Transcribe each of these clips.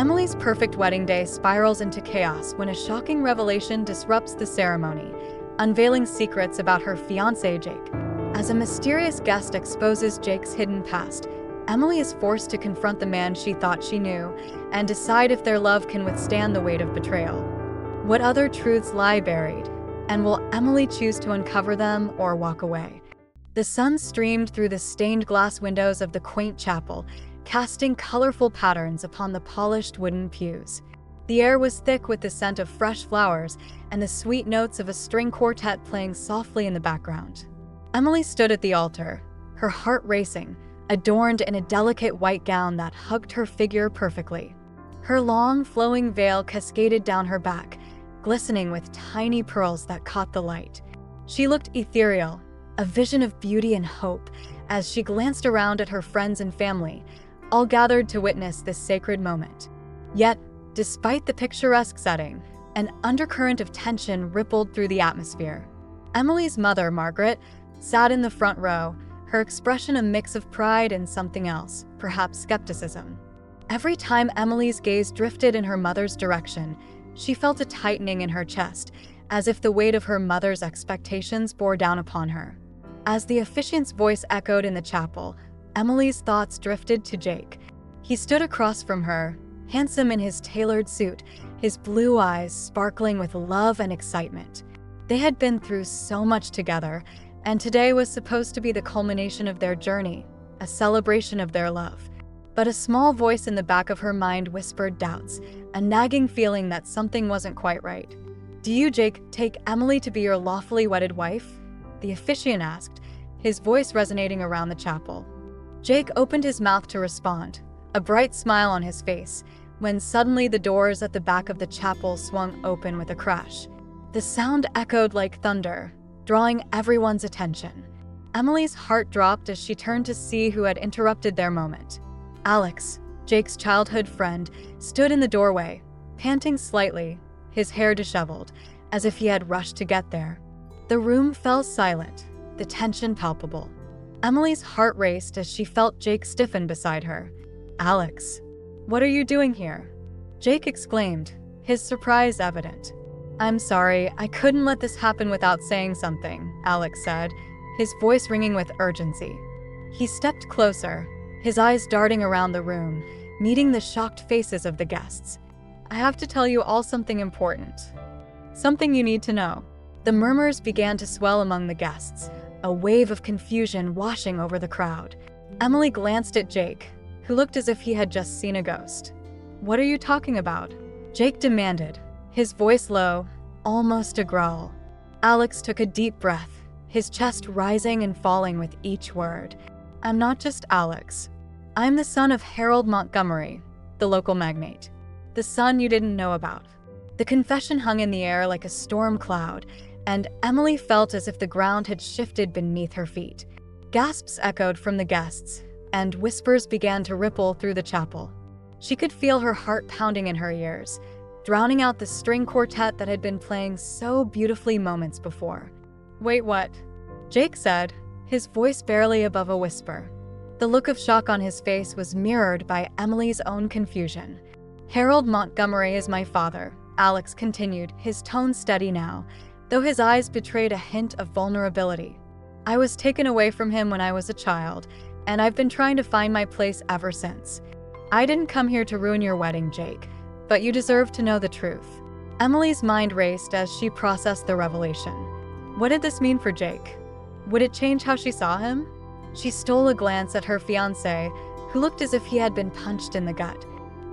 Emily's perfect wedding day spirals into chaos when a shocking revelation disrupts the ceremony, unveiling secrets about her fiancé, Jake. As a mysterious guest exposes Jake's hidden past, Emily is forced to confront the man she thought she knew and decide if their love can withstand the weight of betrayal. What other truths lie buried? And will Emily choose to uncover them or walk away? The sun streamed through the stained glass windows of the quaint chapel, casting colorful patterns upon the polished wooden pews. The air was thick with the scent of fresh flowers and the sweet notes of a string quartet playing softly in the background. Emily stood at the altar, her heart racing, adorned in a delicate white gown that hugged her figure perfectly. Her long, flowing veil cascaded down her back, glistening with tiny pearls that caught the light. She looked ethereal, a vision of beauty and hope, as she glanced around at her friends and family, all gathered to witness this sacred moment. Yet, despite the picturesque setting, an undercurrent of tension rippled through the atmosphere. Emily's mother, Margaret, sat in the front row, her expression a mix of pride and something else, perhaps skepticism. Every time Emily's gaze drifted in her mother's direction, she felt a tightening in her chest, as if the weight of her mother's expectations bore down upon her. As the officiant's voice echoed in the chapel, Emily's thoughts drifted to Jake. He stood across from her, handsome in his tailored suit, his blue eyes sparkling with love and excitement. They had been through so much together, and today was supposed to be the culmination of their journey, a celebration of their love. But a small voice in the back of her mind whispered doubts, a nagging feeling that something wasn't quite right. "Do you, Jake, take Emily to be your lawfully wedded wife?" the officiant asked, his voice resonating around the chapel. Jake opened his mouth to respond, a bright smile on his face, when suddenly the doors at the back of the chapel swung open with a crash. The sound echoed like thunder, drawing everyone's attention. Emily's heart dropped as she turned to see who had interrupted their moment. Alex, Jake's childhood friend, stood in the doorway, panting slightly, his hair disheveled, as if he had rushed to get there. The room fell silent, the tension palpable. Emily's heart raced as she felt Jake stiffen beside her. "Alex, what are you doing here?" Jake exclaimed, his surprise evident. "I'm sorry, I couldn't let this happen without saying something," Alex said, his voice ringing with urgency. He stepped closer, his eyes darting around the room, meeting the shocked faces of the guests. "I have to tell you all something important. Something you need to know." The murmurs began to swell among the guests, a wave of confusion washing over the crowd. Emily glanced at Jake, who looked as if he had just seen a ghost. "What are you talking about?" Jake demanded, his voice low, almost a growl. Alex took a deep breath, his chest rising and falling with each word. "I'm not just Alex. I'm the son of Harold Montgomery, the local magnate. The son you didn't know about." The confession hung in the air like a storm cloud, and Emily felt as if the ground had shifted beneath her feet. Gasps echoed from the guests, and whispers began to ripple through the chapel. She could feel her heart pounding in her ears, drowning out the string quartet that had been playing so beautifully moments before. "Wait, what?" Jake said, his voice barely above a whisper. The look of shock on his face was mirrored by Emily's own confusion. "Harold Montgomery is my father," Alex continued, his tone steady now, though his eyes betrayed a hint of vulnerability. "I was taken away from him when I was a child, and I've been trying to find my place ever since. I didn't come here to ruin your wedding, Jake, but you deserve to know the truth." Emily's mind raced as she processed the revelation. What did this mean for Jake? Would it change how she saw him? She stole a glance at her fiancé, who looked as if he had been punched in the gut.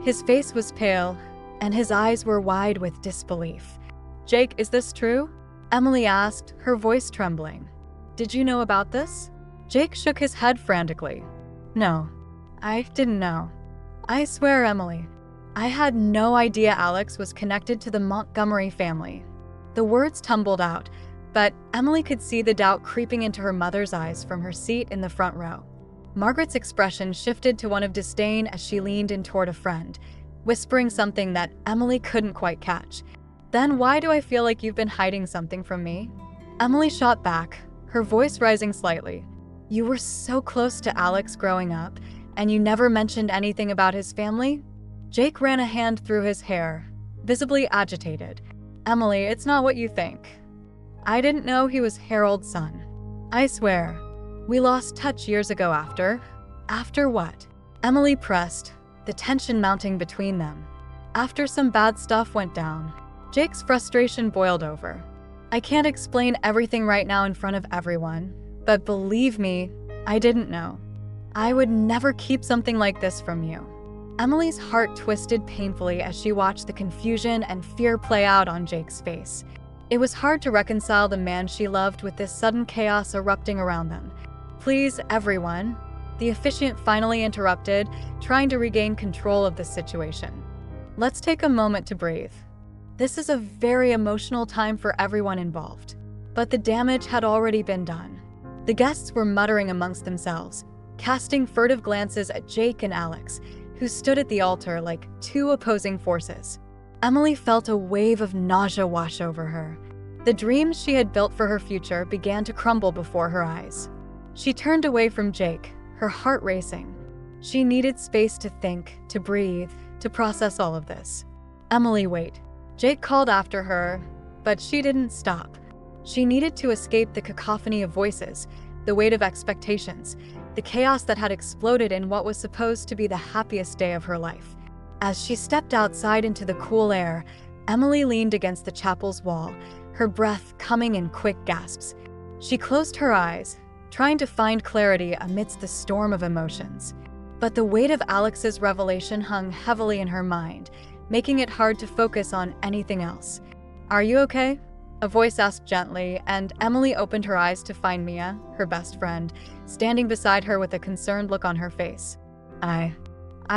His face was pale, and his eyes were wide with disbelief. "Jake, is this true?" Emily asked, her voice trembling. "Did you know about this?" Jake shook his head frantically. "No, I didn't know. I swear, Emily, I had no idea Alex was connected to the Montgomery family." The words tumbled out, but Emily could see the doubt creeping into her mother's eyes from her seat in the front row. Margaret's expression shifted to one of disdain as she leaned in toward a friend, whispering something that Emily couldn't quite catch. "Then why do I feel like you've been hiding something from me?" Emily shot back, her voice rising slightly. "You were so close to Alex growing up, and you never mentioned anything about his family?" Jake ran a hand through his hair, visibly agitated. "Emily, it's not what you think. I didn't know he was Harold's son. I swear. We lost touch years ago after." "After what?" Emily pressed, the tension mounting between them. "After some bad stuff went down." Jake's frustration boiled over. "I can't explain everything right now in front of everyone, but believe me, I didn't know. I would never keep something like this from you." Emily's heart twisted painfully as she watched the confusion and fear play out on Jake's face. It was hard to reconcile the man she loved with this sudden chaos erupting around them. "Please, everyone," the officiant finally interrupted, trying to regain control of the situation. "Let's take a moment to breathe. This is a very emotional time for everyone involved." But the damage had already been done. The guests were muttering amongst themselves, casting furtive glances at Jake and Alex, who stood at the altar like two opposing forces. Emily felt a wave of nausea wash over her. The dreams she had built for her future began to crumble before her eyes. She turned away from Jake, her heart racing. She needed space to think, to breathe, to process all of this. "Emily, wait." Jake called after her, but she didn't stop. She needed to escape the cacophony of voices, the weight of expectations, the chaos that had exploded in what was supposed to be the happiest day of her life. As she stepped outside into the cool air, Emily leaned against the chapel's wall, her breath coming in quick gasps. She closed her eyes, trying to find clarity amidst the storm of emotions. But the weight of Alex's revelation hung heavily in her mind, making it hard to focus on anything else. "Are you okay?" a voice asked gently, and Emily opened her eyes to find Mia, her best friend, standing beside her with a concerned look on her face. I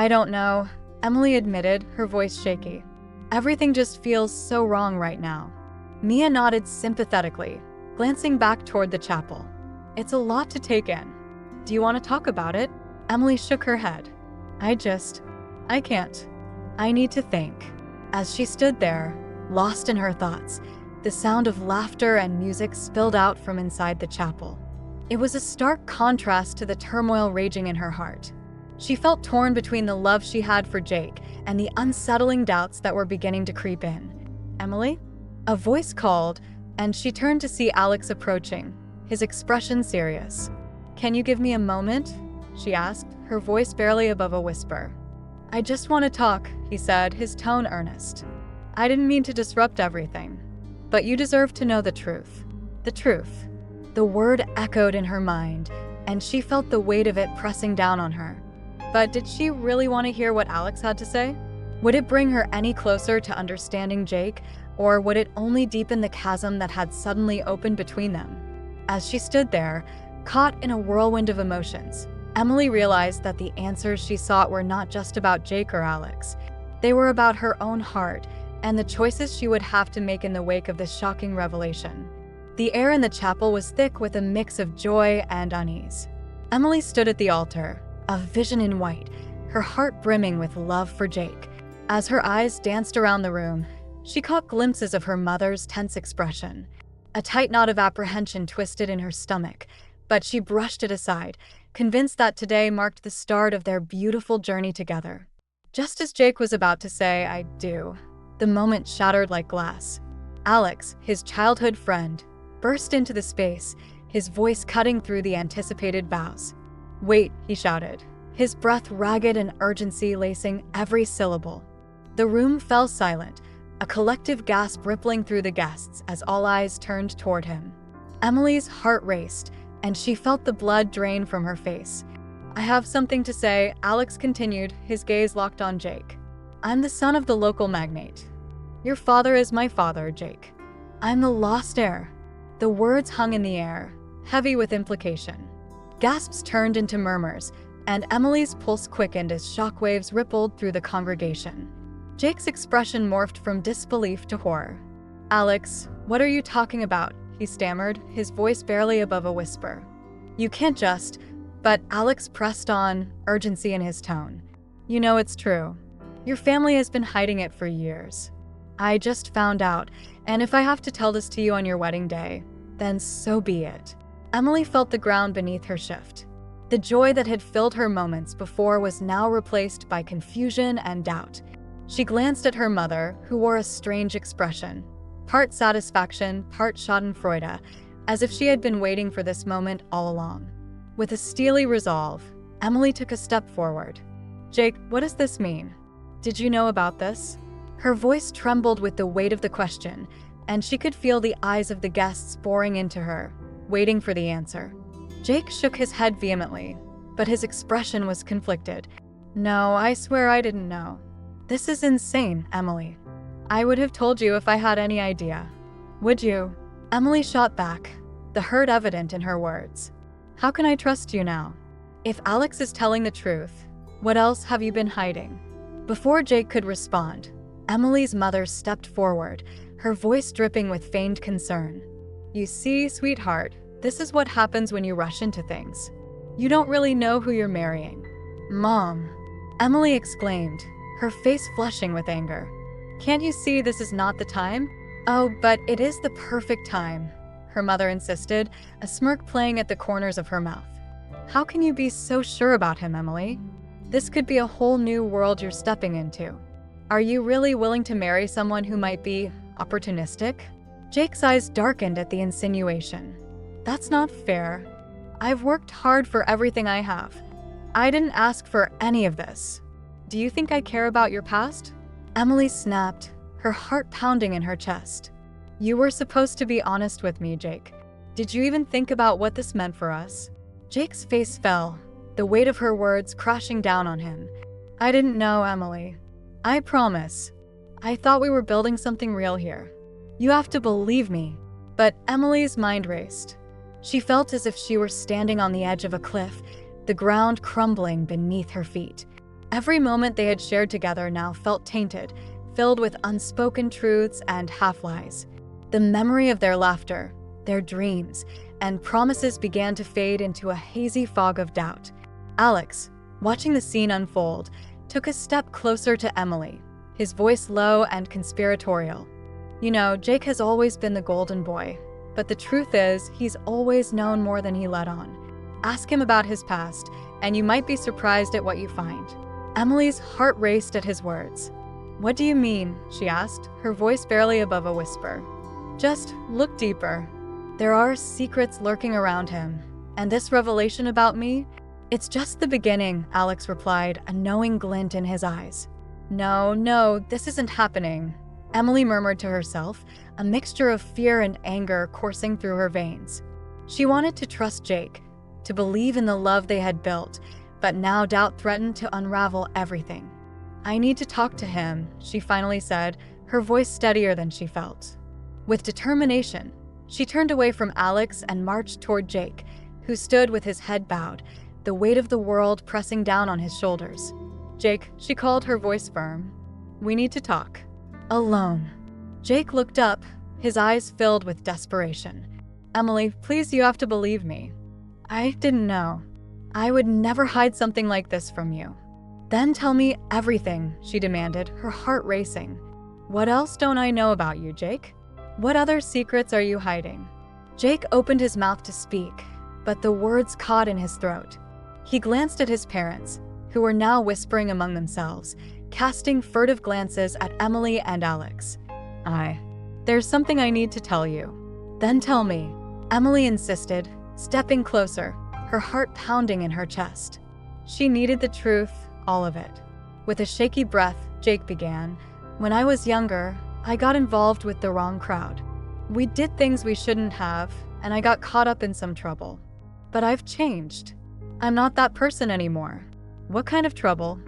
don't know," Emily admitted, her voice shaky. "Everything just feels so wrong right now." Mia nodded sympathetically, glancing back toward the chapel. "It's a lot to take in. Do you want to talk about it?" Emily shook her head. I can't. I need to think." As she stood there, lost in her thoughts, the sound of laughter and music spilled out from inside the chapel. It was a stark contrast to the turmoil raging in her heart. She felt torn between the love she had for Jake and the unsettling doubts that were beginning to creep in. "Emily?" A voice called, and she turned to see Alex approaching, his expression serious. "Can you give me a moment?" she asked, her voice barely above a whisper. "I just want to talk," he said, his tone earnest. "I didn't mean to disrupt everything. But you deserve to know the truth." The truth. The word echoed in her mind, and she felt the weight of it pressing down on her. But did she really want to hear what Alex had to say? Would it bring her any closer to understanding Jake, or would it only deepen the chasm that had suddenly opened between them? As she stood there, caught in a whirlwind of emotions, Emily realized that the answers she sought were not just about Jake or Alex. They were about her own heart and the choices she would have to make in the wake of this shocking revelation. The air in the chapel was thick with a mix of joy and unease. Emily stood at the altar, a vision in white, her heart brimming with love for Jake. As her eyes danced around the room, she caught glimpses of her mother's tense expression. A tight knot of apprehension twisted in her stomach, but she brushed it aside, convinced that today marked the start of their beautiful journey together. Just as Jake was about to say, "I do," the moment shattered like glass. Alex, his childhood friend, burst into the space, his voice cutting through the anticipated vows. "Wait," he shouted, his breath ragged and urgency lacing every syllable. The room fell silent, a collective gasp rippling through the guests as all eyes turned toward him. Emily's heart raced, and she felt the blood drain from her face. "I have something to say," Alex continued, his gaze locked on Jake. "I'm the son of the local magnate. Your father is my father, Jake. I'm the lost heir." The words hung in the air, heavy with implication. Gasps turned into murmurs, and Emily's pulse quickened as shockwaves rippled through the congregation. Jake's expression morphed from disbelief to horror. "Alex, what are you talking about?" he stammered, his voice barely above a whisper. "You can't just..." But Alex pressed on, urgency in his tone. "You know it's true. Your family has been hiding it for years. I just found out, and if I have to tell this to you on your wedding day, then so be it." Emily felt the ground beneath her shift. The joy that had filled her moments before was now replaced by confusion and doubt. She glanced at her mother, who wore a strange expression, part satisfaction, part schadenfreude, as if she had been waiting for this moment all along. With a steely resolve, Emily took a step forward. "Jake, what does this mean? Did you know about this?" Her voice trembled with the weight of the question, and she could feel the eyes of the guests boring into her, waiting for the answer. Jake shook his head vehemently, but his expression was conflicted. "No, I swear I didn't know." "This is insane, Emily. I would have told you if I had any idea." "Would you?" Emily shot back, the hurt evident in her words. "How can I trust you now? If Alex is telling the truth, what else have you been hiding?" Before Jake could respond, Emily's mother stepped forward, her voice dripping with feigned concern. "You see, sweetheart, this is what happens when you rush into things. You don't really know who you're marrying." "Mom," Emily exclaimed, her face flushing with anger. "Can't you see this is not the time?" "Oh, but it is the perfect time," her mother insisted, a smirk playing at the corners of her mouth. "How can you be so sure about him, Emily? This could be a whole new world you're stepping into. Are you really willing to marry someone who might be opportunistic?" Jake's eyes darkened at the insinuation. "That's not fair. I've worked hard for everything I have. I didn't ask for any of this. Do you think I care about your past?" Emily snapped, her heart pounding in her chest. "You were supposed to be honest with me, Jake. Did you even think about what this meant for us?" Jake's face fell, the weight of her words crashing down on him. "I didn't know, Emily. I promise. I thought we were building something real here. You have to believe me." But Emily's mind raced. She felt as if she were standing on the edge of a cliff, the ground crumbling beneath her feet. Every moment they had shared together now felt tainted, filled with unspoken truths and half-lies. The memory of their laughter, their dreams, and promises began to fade into a hazy fog of doubt. Alex, watching the scene unfold, took a step closer to Emily, his voice low and conspiratorial. "You know, Jake has always been the golden boy, but the truth is, he's always known more than he let on. Ask him about his past, and you might be surprised at what you find." Emily's heart raced at his words. "What do you mean?" she asked, her voice barely above a whisper. "Just look deeper. There are secrets lurking around him, and this revelation about me, it's just the beginning," Alex replied, a knowing glint in his eyes. No, this isn't happening," Emily murmured to herself, a mixture of fear and anger coursing through her veins. She wanted to trust Jake, to believe in the love they had built, but now doubt threatened to unravel everything. "I need to talk to him," she finally said, her voice steadier than she felt. With determination, she turned away from Alex and marched toward Jake, who stood with his head bowed, the weight of the world pressing down on his shoulders. "Jake," she called, her voice firm. "We need to talk. Alone." Jake looked up, his eyes filled with desperation. "Emily, please, you have to believe me. I didn't know. I would never hide something like this from you." "Then tell me everything," she demanded, her heart racing. "What else don't I know about you, Jake? What other secrets are you hiding?" Jake opened his mouth to speak, but the words caught in his throat. He glanced at his parents, who were now whispering among themselves, casting furtive glances at Emily and Alex. There's something I need to tell you." "Then tell me," Emily insisted, stepping closer, her heart pounding in her chest. She needed the truth, all of it. With a shaky breath, Jake began. "When I was younger, I got involved with the wrong crowd. We did things we shouldn't have, and I got caught up in some trouble. But I've changed. I'm not that person anymore." "What kind of trouble?"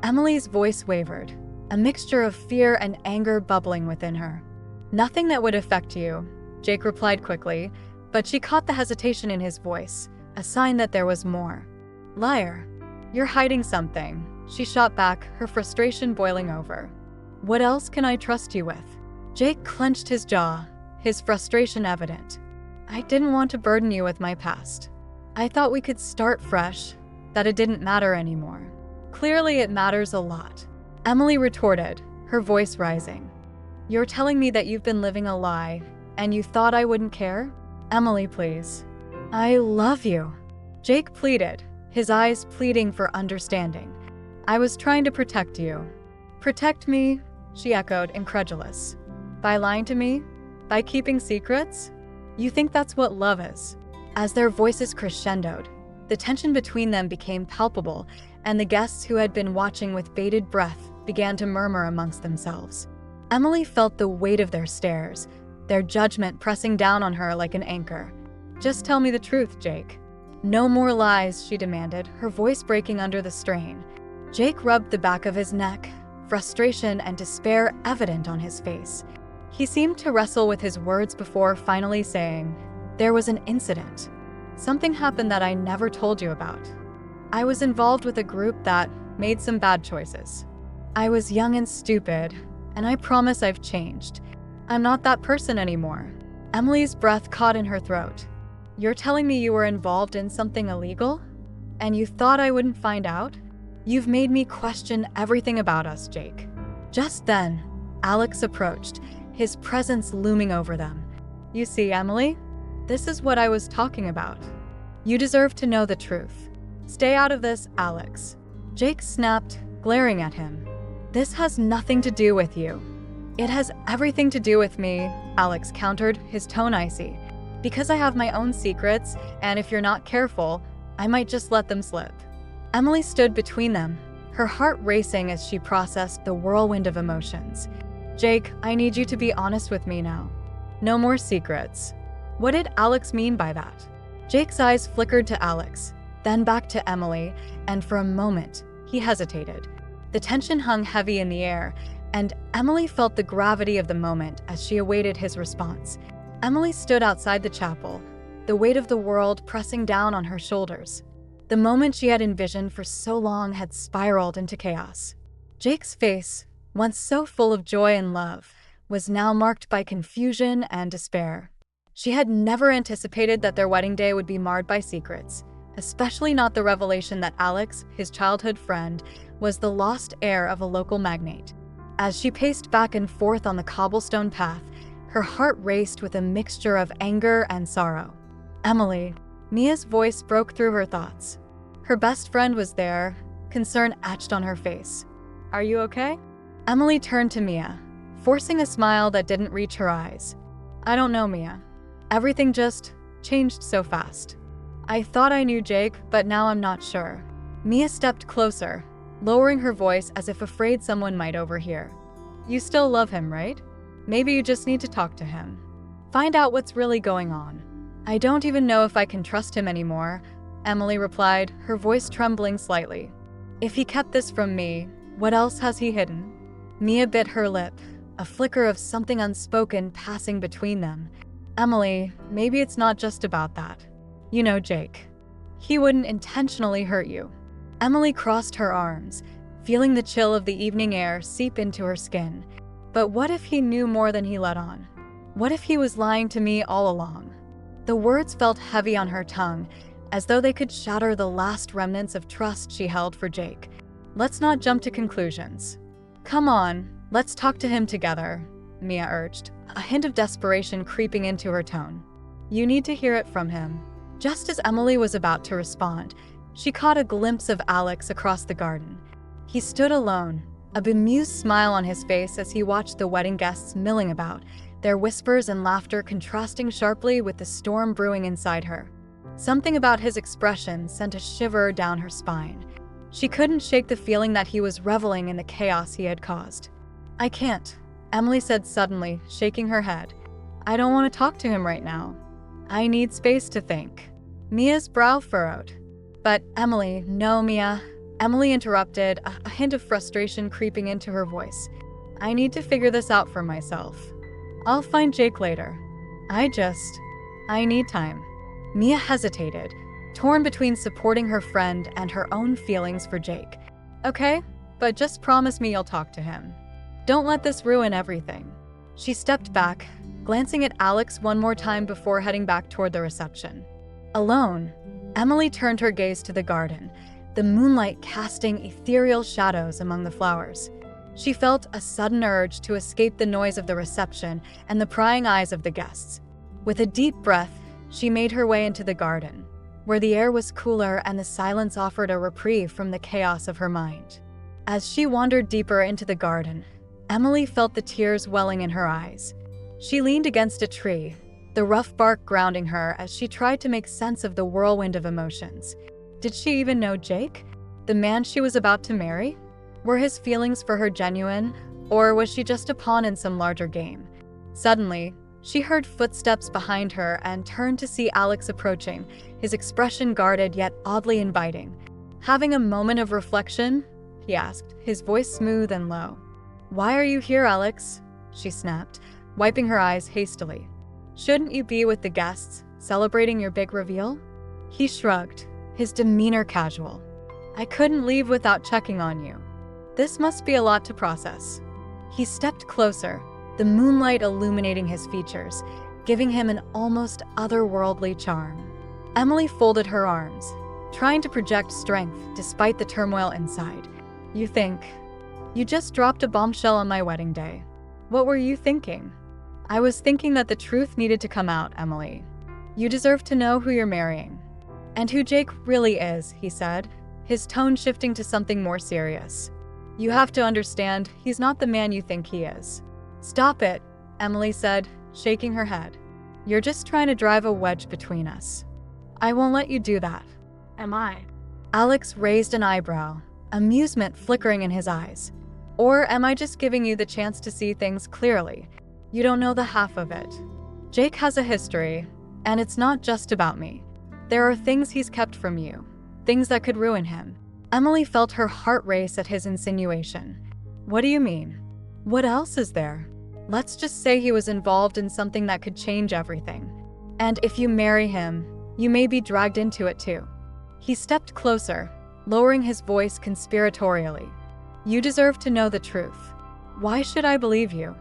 Emily's voice wavered, a mixture of fear and anger bubbling within her. "Nothing that would affect you," Jake replied quickly, but she caught the hesitation in his voice, a sign that there was more. "Liar. You're hiding something," she shot back, her frustration boiling over. "What else can I trust you with?" Jake clenched his jaw, his frustration evident. "I didn't want to burden you with my past. I thought we could start fresh, that it didn't matter anymore." "Clearly it matters a lot," Emily retorted, her voice rising. "You're telling me that you've been living a lie, and you thought I wouldn't care? Emily, please. I love you," Jake pleaded, his eyes pleading for understanding. "I was trying to protect you." "Protect me?" she echoed, incredulous. "By lying to me? By keeping secrets? You think that's what love is?" As their voices crescendoed, the tension between them became palpable, and the guests who had been watching with bated breath began to murmur amongst themselves. Emily felt the weight of their stares, their judgment pressing down on her like an anchor. "Just tell me the truth, Jake." "No more lies," she demanded, her voice breaking under the strain. Jake rubbed the back of his neck, frustration and despair evident on his face. He seemed to wrestle with his words before finally saying, "There was an incident. Something happened that I never told you about. I was involved with a group that made some bad choices. I was young and stupid, and I promise I've changed. I'm not that person anymore." Emily's breath caught in her throat. "You're telling me you were involved in something illegal? And you thought I wouldn't find out? You've made me question everything about us, Jake." Just then, Alex approached, his presence looming over them. "You see, Emily? This is what I was talking about. You deserve to know the truth. Stay out of this, Alex." Jake snapped, glaring at him. "This has nothing to do with you." "It has everything to do with me," Alex countered, his tone icy. "Because I have my own secrets, and if you're not careful, I might just let them slip." Emily stood between them, her heart racing as she processed the whirlwind of emotions. "Jake, I need you to be honest with me now. No more secrets." What did Alex mean by that? Jake's eyes flickered to Alex, then back to Emily, and for a moment, he hesitated. The tension hung heavy in the air, and Emily felt the gravity of the moment as she awaited his response. Emily stood outside the chapel, the weight of the world pressing down on her shoulders. The moment she had envisioned for so long had spiraled into chaos. Jake's face, once so full of joy and love, was now marked by confusion and despair. She had never anticipated that their wedding day would be marred by secrets, especially not the revelation that Alex, his childhood friend, was the lost heir of a local magnate. As she paced back and forth on the cobblestone path, her heart raced with a mixture of anger and sorrow. "Emily," Mia's voice broke through her thoughts. Her best friend was there, concern etched on her face. "Are you okay?" Emily turned to Mia, forcing a smile that didn't reach her eyes. "I don't know, Mia. Everything just changed so fast. I thought I knew Jake, but now I'm not sure." Mia stepped closer, lowering her voice as if afraid someone might overhear. "You still love him, right? Maybe you just need to talk to him. Find out what's really going on." "I don't even know if I can trust him anymore," Emily replied, her voice trembling slightly. "If he kept this from me, what else has he hidden?" Mia bit her lip, a flicker of something unspoken passing between them. "Emily, maybe it's not just about that. You know Jake. He wouldn't intentionally hurt you." Emily crossed her arms, feeling the chill of the evening air seep into her skin. But what if he knew more than he let on? What if he was lying to me all along? The words felt heavy on her tongue, as though they could shatter the last remnants of trust she held for Jake. "Let's not jump to conclusions. Come on, let's talk to him together," Mia urged, a hint of desperation creeping into her tone. "You need to hear it from him." Just as Emily was about to respond, she caught a glimpse of Alex across the garden. He stood alone, a bemused smile on his face as he watched the wedding guests milling about, their whispers and laughter contrasting sharply with the storm brewing inside her. Something about his expression sent a shiver down her spine. She couldn't shake the feeling that he was reveling in the chaos he had caused. "I can't," Emily said suddenly, shaking her head. "I don't want to talk to him right now. I need space to think." Mia's brow furrowed. "But Emily, no, Mia," Emily interrupted, a hint of frustration creeping into her voice. "I need to figure this out for myself. I'll find Jake later. I need time." Mia hesitated, torn between supporting her friend and her own feelings for Jake. "Okay, but just promise me you'll talk to him. Don't let this ruin everything." She stepped back, glancing at Alex one more time before heading back toward the reception. Alone, Emily turned her gaze to the garden, the moonlight casting ethereal shadows among the flowers. She felt a sudden urge to escape the noise of the reception and the prying eyes of the guests. With a deep breath, she made her way into the garden. where the air was cooler and the silence offered a reprieve from the chaos of her mind. As she wandered deeper into the garden, Emily felt the tears welling in her eyes. She leaned against a tree, the rough bark grounding her as she tried to make sense of the whirlwind of emotions. Did she even know Jake, the man she was about to marry? Were his feelings for her genuine, or was she just a pawn in some larger game? Suddenly, she heard footsteps behind her and turned to see Alex approaching, his expression guarded yet oddly inviting. "Having a moment of reflection?" he asked, his voice smooth and low. "Why are you here, Alex?" she snapped, wiping her eyes hastily. "Shouldn't you be with the guests, celebrating your big reveal?" He shrugged, his demeanor casual. "I couldn't leave without checking on you. This must be a lot to process." He stepped closer, the moonlight illuminating his features, giving him an almost otherworldly charm. Emily folded her arms, trying to project strength despite the turmoil inside. "You think? You just dropped a bombshell on my wedding day. What were you thinking?" "I was thinking that the truth needed to come out, Emily. You deserve to know who you're marrying." "And who Jake really is," he said, his tone shifting to something more serious. "You have to understand, he's not the man you think he is." "Stop it," Emily said, shaking her head. "You're just trying to drive a wedge between us." "I won't let you do that." "Am I?" Alex raised an eyebrow, amusement flickering in his eyes. "Or am I just giving you the chance to see things clearly? You don't know the half of it. Jake has a history, and it's not just about me. There are things he's kept from you, things that could ruin him." Emily felt her heart race at his insinuation. "What do you mean? What else is there? Let's just say he was involved in something that could change everything. And if you marry him, you may be dragged into it too." He stepped closer, lowering his voice conspiratorially. "You deserve to know the truth. Why should I believe you?"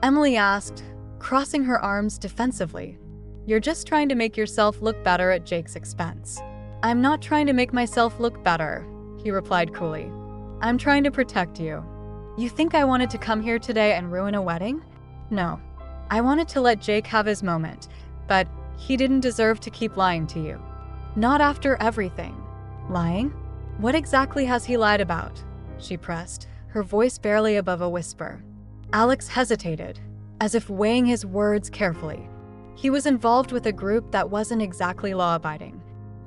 Emily asked, crossing her arms defensively. "You're just trying to make yourself look better at Jake's expense." "I'm not trying to make myself look better," he replied coolly. "I'm trying to protect you. You think I wanted to come here today and ruin a wedding? No. I wanted to let Jake have his moment, but he didn't deserve to keep lying to you. Not after everything." "Lying? What exactly has he lied about?" she pressed, her voice barely above a whisper. Alex hesitated, as if weighing his words carefully. He was involved with a group that wasn't exactly law-abiding.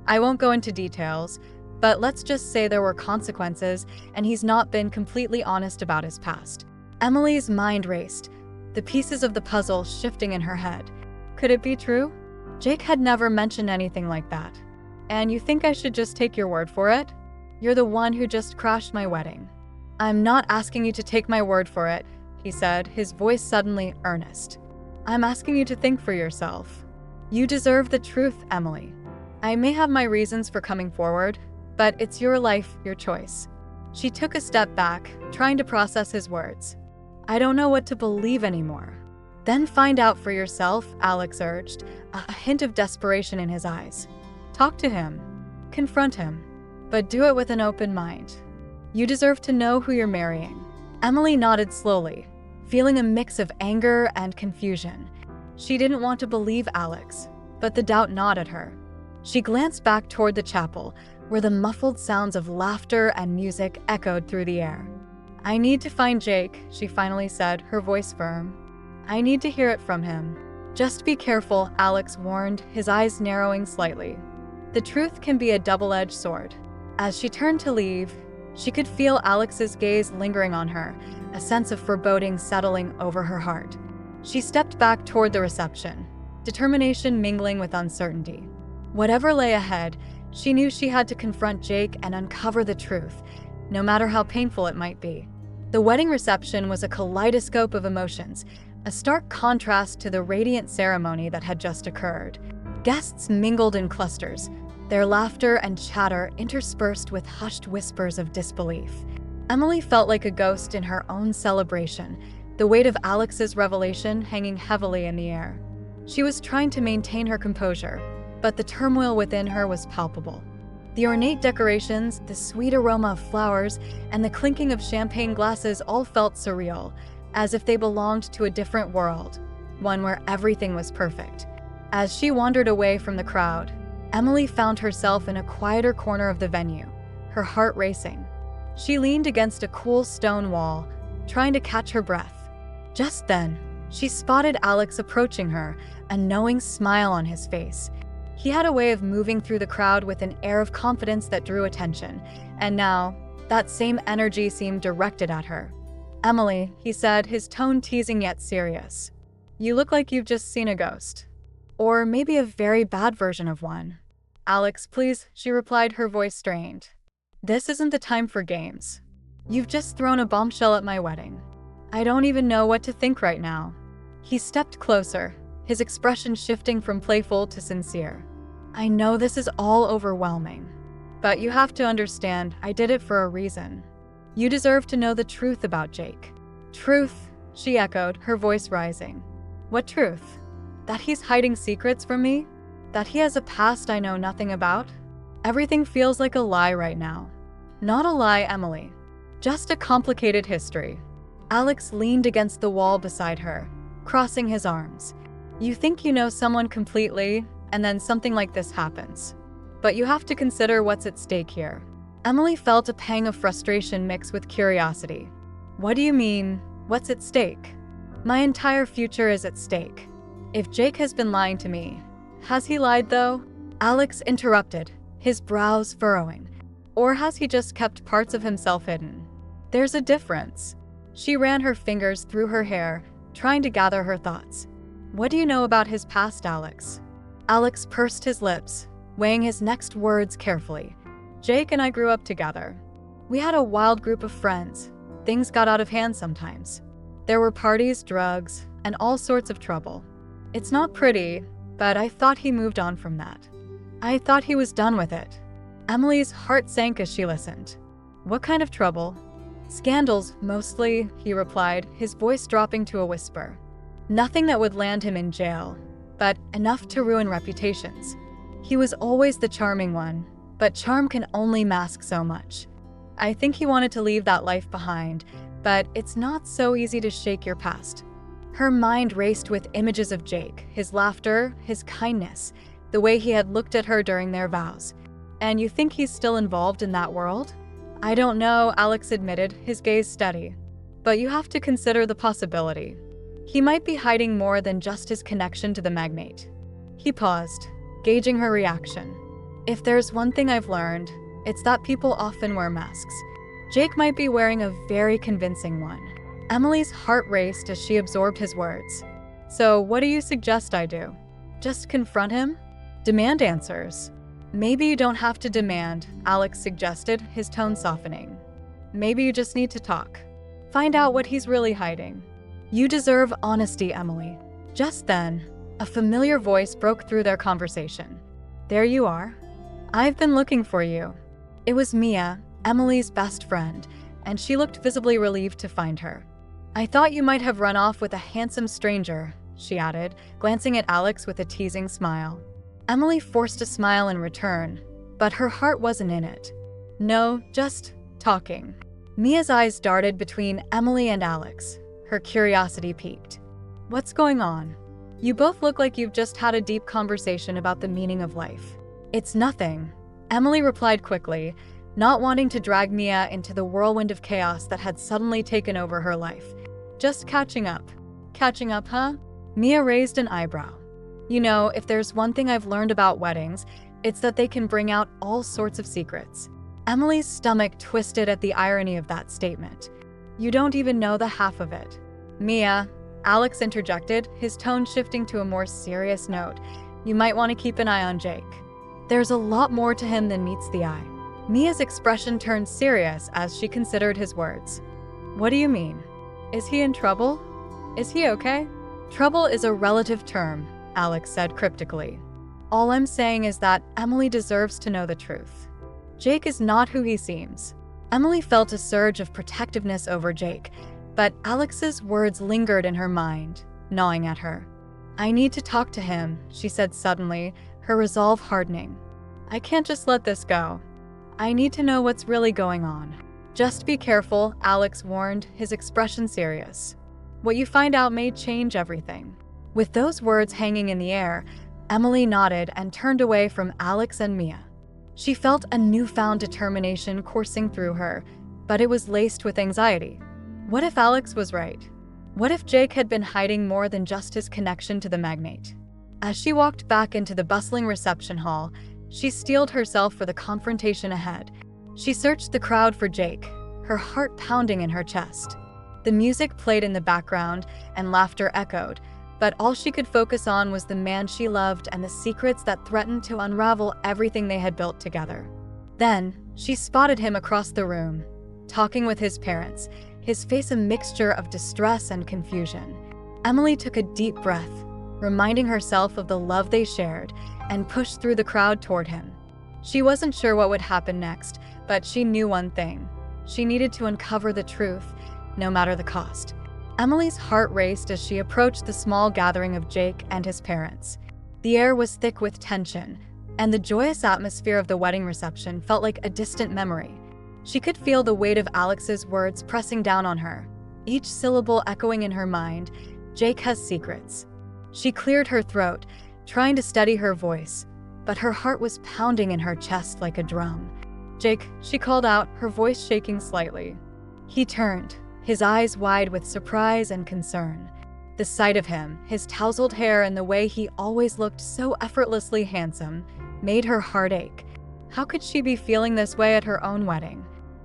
"I won't go into details, but let's just say there were consequences, and he's not been completely honest about his past." Emily's mind raced, the pieces of the puzzle shifting in her head. Could it be true? Jake had never mentioned anything like that. "And you think I should just take your word for it? You're the one who just crashed my wedding." "I'm not asking you to take my word for it," he said, his voice suddenly earnest. "I'm asking you to think for yourself. You deserve the truth, Emily. I may have my reasons for coming forward, but it's your life, your choice." She took a step back, trying to process his words. "I don't know what to believe anymore." "Then find out for yourself," Alex urged, a hint of desperation in his eyes. "Talk to him. Confront him. But do it with an open mind. You deserve to know who you're marrying." Emily nodded slowly, feeling a mix of anger and confusion. She didn't want to believe Alex, but the doubt gnawed at her. She glanced back toward the chapel, where the muffled sounds of laughter and music echoed through the air. "I need to find Jake," she finally said, her voice firm. "I need to hear it from him." "Just be careful," Alex warned, his eyes narrowing slightly. "The truth can be a double-edged sword." As she turned to leave, she could feel Alex's gaze lingering on her, a sense of foreboding settling over her heart. She stepped back toward the reception, determination mingling with uncertainty. Whatever lay ahead, she knew she had to confront Jake and uncover the truth, no matter how painful it might be. The wedding reception was a kaleidoscope of emotions, a stark contrast to the radiant ceremony that had just occurred. Guests mingled in clusters, their laughter and chatter interspersed with hushed whispers of disbelief. Emily felt like a ghost in her own celebration, the weight of Alex's revelation hanging heavily in the air. She was trying to maintain her composure, but the turmoil within her was palpable. The ornate decorations, the sweet aroma of flowers, and the clinking of champagne glasses all felt surreal, as if they belonged to a different world, one where everything was perfect. As she wandered away from the crowd, Emily found herself in a quieter corner of the venue, her heart racing. She leaned against a cool stone wall, trying to catch her breath. Just then, she spotted Alex approaching her, a knowing smile on his face. He had a way of moving through the crowd with an air of confidence that drew attention, and now, that same energy seemed directed at her. "Emily," he said, his tone teasing yet serious. "You look like you've just seen a ghost. Or maybe a very bad version of one." "Alex, please," she replied, her voice strained. "This isn't the time for games. You've just thrown a bombshell at my wedding. I don't even know what to think right now." He stepped closer, his expression shifting from playful to sincere. "I know this is all overwhelming, but you have to understand I did it for a reason. You deserve to know the truth about Jake." "Truth?" she echoed, her voice rising. "What truth? That he's hiding secrets from me? That he has a past I know nothing about? Everything feels like a lie right now." "Not a lie, Emily. Just a complicated history." Alex leaned against the wall beside her, crossing his arms. "You think you know someone completely, and then something like this happens. But you have to consider what's at stake here." Emily felt a pang of frustration mixed with curiosity. "What do you mean, what's at stake?" "My entire future is at stake. If Jake has been lying to me, has he lied though?" Alex interrupted, his brows furrowing. "Or has he just kept parts of himself hidden? There's a difference." She ran her fingers through her hair, trying to gather her thoughts. "What do you know about his past, Alex?" Alex pursed his lips, weighing his next words carefully. "Jake and I grew up together. We had a wild group of friends. Things got out of hand sometimes. There were parties, drugs, and all sorts of trouble. It's not pretty, but I thought he moved on from that. I thought he was done with it." Emily's heart sank as she listened. "What kind of trouble?" "Scandals, mostly," he replied, his voice dropping to a whisper. "Nothing that would land him in jail, but enough to ruin reputations. He was always the charming one, but charm can only mask so much. I think he wanted to leave that life behind, but it's not so easy to shake your past." Her mind raced with images of Jake, his laughter, his kindness, the way he had looked at her during their vows. "And you think he's still involved in that world?" "I don't know," Alex admitted, his gaze steady. "But you have to consider the possibility. He might be hiding more than just his connection to the magnate." He paused, gauging her reaction. "If there's one thing I've learned, it's that people often wear masks. Jake might be wearing a very convincing one." Emily's heart raced as she absorbed his words. "So what do you suggest I do? Just confront him? Demand answers?" "Maybe you don't have to demand," Alex suggested, his tone softening. "Maybe you just need to talk. Find out what he's really hiding. You deserve honesty, Emily." Just then, a familiar voice broke through their conversation. "There you are. I've been looking for you." It was Mia, Emily's best friend, and she looked visibly relieved to find her. "I thought you might have run off with a handsome stranger," she added, glancing at Alex with a teasing smile. Emily forced a smile in return, but her heart wasn't in it. "No, just talking." Mia's eyes darted between Emily and Alex, her curiosity piqued. "What's going on? You both look like you've just had a deep conversation about the meaning of life." "It's nothing," Emily replied quickly, not wanting to drag Mia into the whirlwind of chaos that had suddenly taken over her life. "Just catching up." "Catching up, huh?" Mia raised an eyebrow. "You know, if there's one thing I've learned about weddings, it's that they can bring out all sorts of secrets." Emily's stomach twisted at the irony of that statement. "You don't even know the half of it." "Mia," Alex interjected, his tone shifting to a more serious note, "you might want to keep an eye on Jake. There's a lot more to him than meets the eye." Mia's expression turned serious as she considered his words. "What do you mean? Is he in trouble? Is he okay?" "Trouble is a relative term," Alex said cryptically. "All I'm saying is that Emily deserves to know the truth. Jake is not who he seems." Emily felt a surge of protectiveness over Jake, but Alex's words lingered in her mind, gnawing at her. "I need to talk to him," she said suddenly, her resolve hardening. "I can't just let this go. I need to know what's really going on." "Just be careful," Alex warned, his expression serious. "What you find out may change everything." With those words hanging in the air, Emily nodded and turned away from Alex and Mia. She felt a newfound determination coursing through her, but it was laced with anxiety. What if Alex was right? What if Jake had been hiding more than just his connection to the magnate? As she walked back into the bustling reception hall, she steeled herself for the confrontation ahead. She searched the crowd for Jake, her heart pounding in her chest. The music played in the background and laughter echoed, but all she could focus on was the man she loved and the secrets that threatened to unravel everything they had built together. Then, she spotted him across the room, talking with his parents, his face a mixture of distress and confusion. Emily took a deep breath, reminding herself of the love they shared, and pushed through the crowd toward him. She wasn't sure what would happen next, but she knew one thing. She needed to uncover the truth, no matter the cost. Emily's heart raced as she approached the small gathering of Jake and his parents. The air was thick with tension, and the joyous atmosphere of the wedding reception felt like a distant memory. She could feel the weight of Alex's words pressing down on her, each syllable echoing in her mind, "Jake has secrets." She cleared her throat, trying to steady her voice, but her heart was pounding in her chest like a drum. "Jake," she called out, her voice shaking slightly. He turned, his eyes wide with surprise and concern. The sight of him, his tousled hair and the way he always looked so effortlessly handsome, made her heart ache. How could she be feeling this way at her own wedding?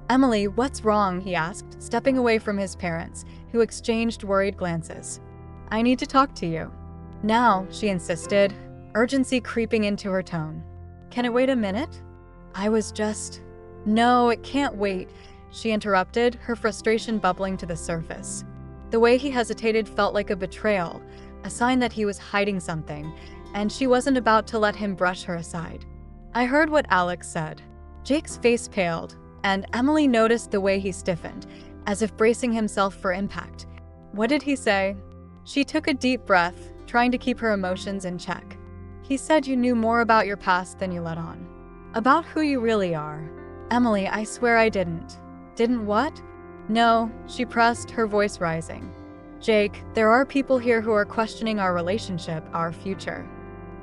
"Emily, what's wrong?" he asked, stepping away from his parents, who exchanged worried glances. "I need to talk to you." "Now," she insisted, urgency creeping into her tone. "Can it wait a minute?" "No, it can't wait," she interrupted, her frustration bubbling to the surface. The way he hesitated felt like a betrayal, a sign that he was hiding something, and she wasn't about to let him brush her aside. "I heard what Alex said." Jake's face paled, and Emily noticed the way he stiffened, as if bracing himself for impact. "What did he say?" She took a deep breath, trying to keep her emotions in check. "He said you knew more about your past than you let on. About who you really are." "Emily, I swear I didn't." "Didn't what?" "No," she pressed, her voice rising. "Jake, there are people here who are questioning our relationship, our future.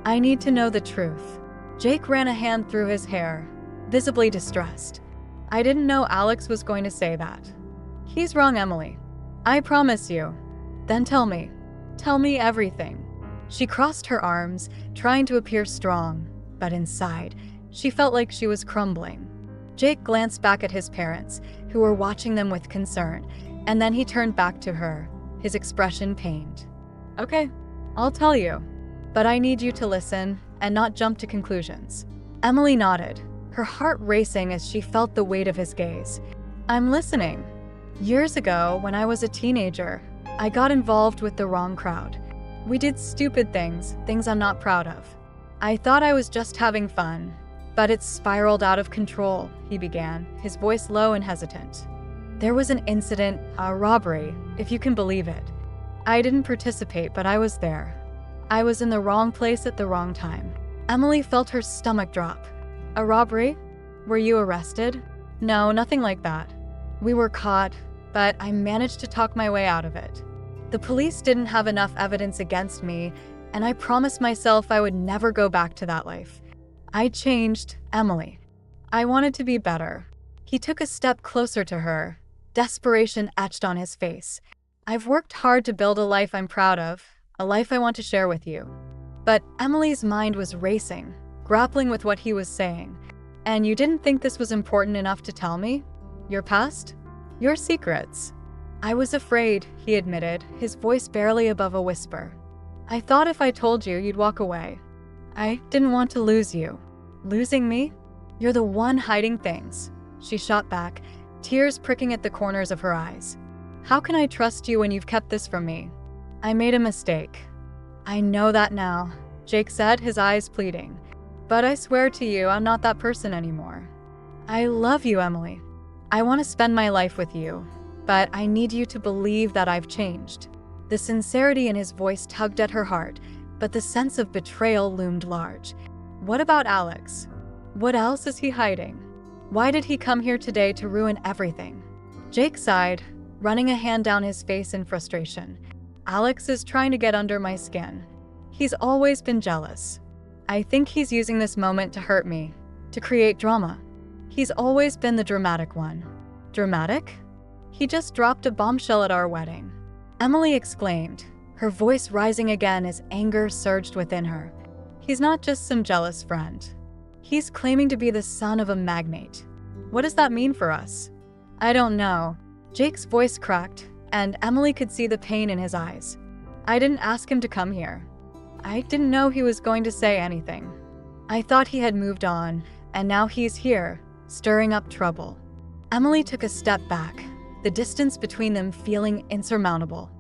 I need to know the truth." Jake ran a hand through his hair, visibly distressed. "I didn't know Alex was going to say that." "He's wrong, Emily. I promise you." "Then tell me. Tell me everything." She crossed her arms, trying to appear strong, but inside, she felt like she was crumbling. Jake glanced back at his parents, who were watching them with concern, and then he turned back to her, his expression pained. "Okay, I'll tell you, but I need you to listen and not jump to conclusions." Emily nodded, her heart racing as she felt the weight of his gaze. "I'm listening. Years ago, when I was a teenager, I got involved with the wrong crowd. We did stupid things I'm not proud of. I thought I was just having fun, but it spiraled out of control," he began, his voice low and hesitant. "There was an incident, a robbery, if you can believe it. I didn't participate, but I was there. I was in the wrong place at the wrong time." Emily felt her stomach drop. "A robbery? Were you arrested?" "No, nothing like that. We were caught, but I managed to talk my way out of it. The police didn't have enough evidence against me, and I promised myself I would never go back to that life. I changed, Emily. I wanted to be better." He took a step closer to her, desperation etched on his face. "I've worked hard to build a life I'm proud of, a life I want to share with you." But Emily's mind was racing, grappling with what he was saying. "And you didn't think this was important enough to tell me? Your past? Your secrets?" "I was afraid," he admitted, his voice barely above a whisper. "I thought if I told you, you'd walk away. I didn't want to lose you." "Losing me? You're the one hiding things." She shot back, tears pricking at the corners of her eyes. "How can I trust you when you've kept this from me?" "I made a mistake." "I know that now," Jake said, his eyes pleading. "But I swear to you, I'm not that person anymore." "I love you, Emily. I want to spend my life with you, but I need you to believe that I've changed." The sincerity in his voice tugged at her heart, but the sense of betrayal loomed large. What about Alex? What else is he hiding? Why did he come here today to ruin everything? Jake sighed, running a hand down his face in frustration. "Alex is trying to get under my skin. He's always been jealous. I think he's using this moment to hurt me, to create drama. He's always been the dramatic one. Dramatic? He just dropped a bombshell at our wedding. Emily exclaimed, her voice rising again as anger surged within her. He's not just some jealous friend. He's claiming to be the son of a magnate. What does that mean for us? I don't know. Jake's voice cracked, and Emily could see the pain in his eyes. I didn't ask him to come here. I didn't know he was going to say anything. I thought he had moved on, and now he's here, stirring up trouble. Emily took a step back, the distance between them feeling insurmountable.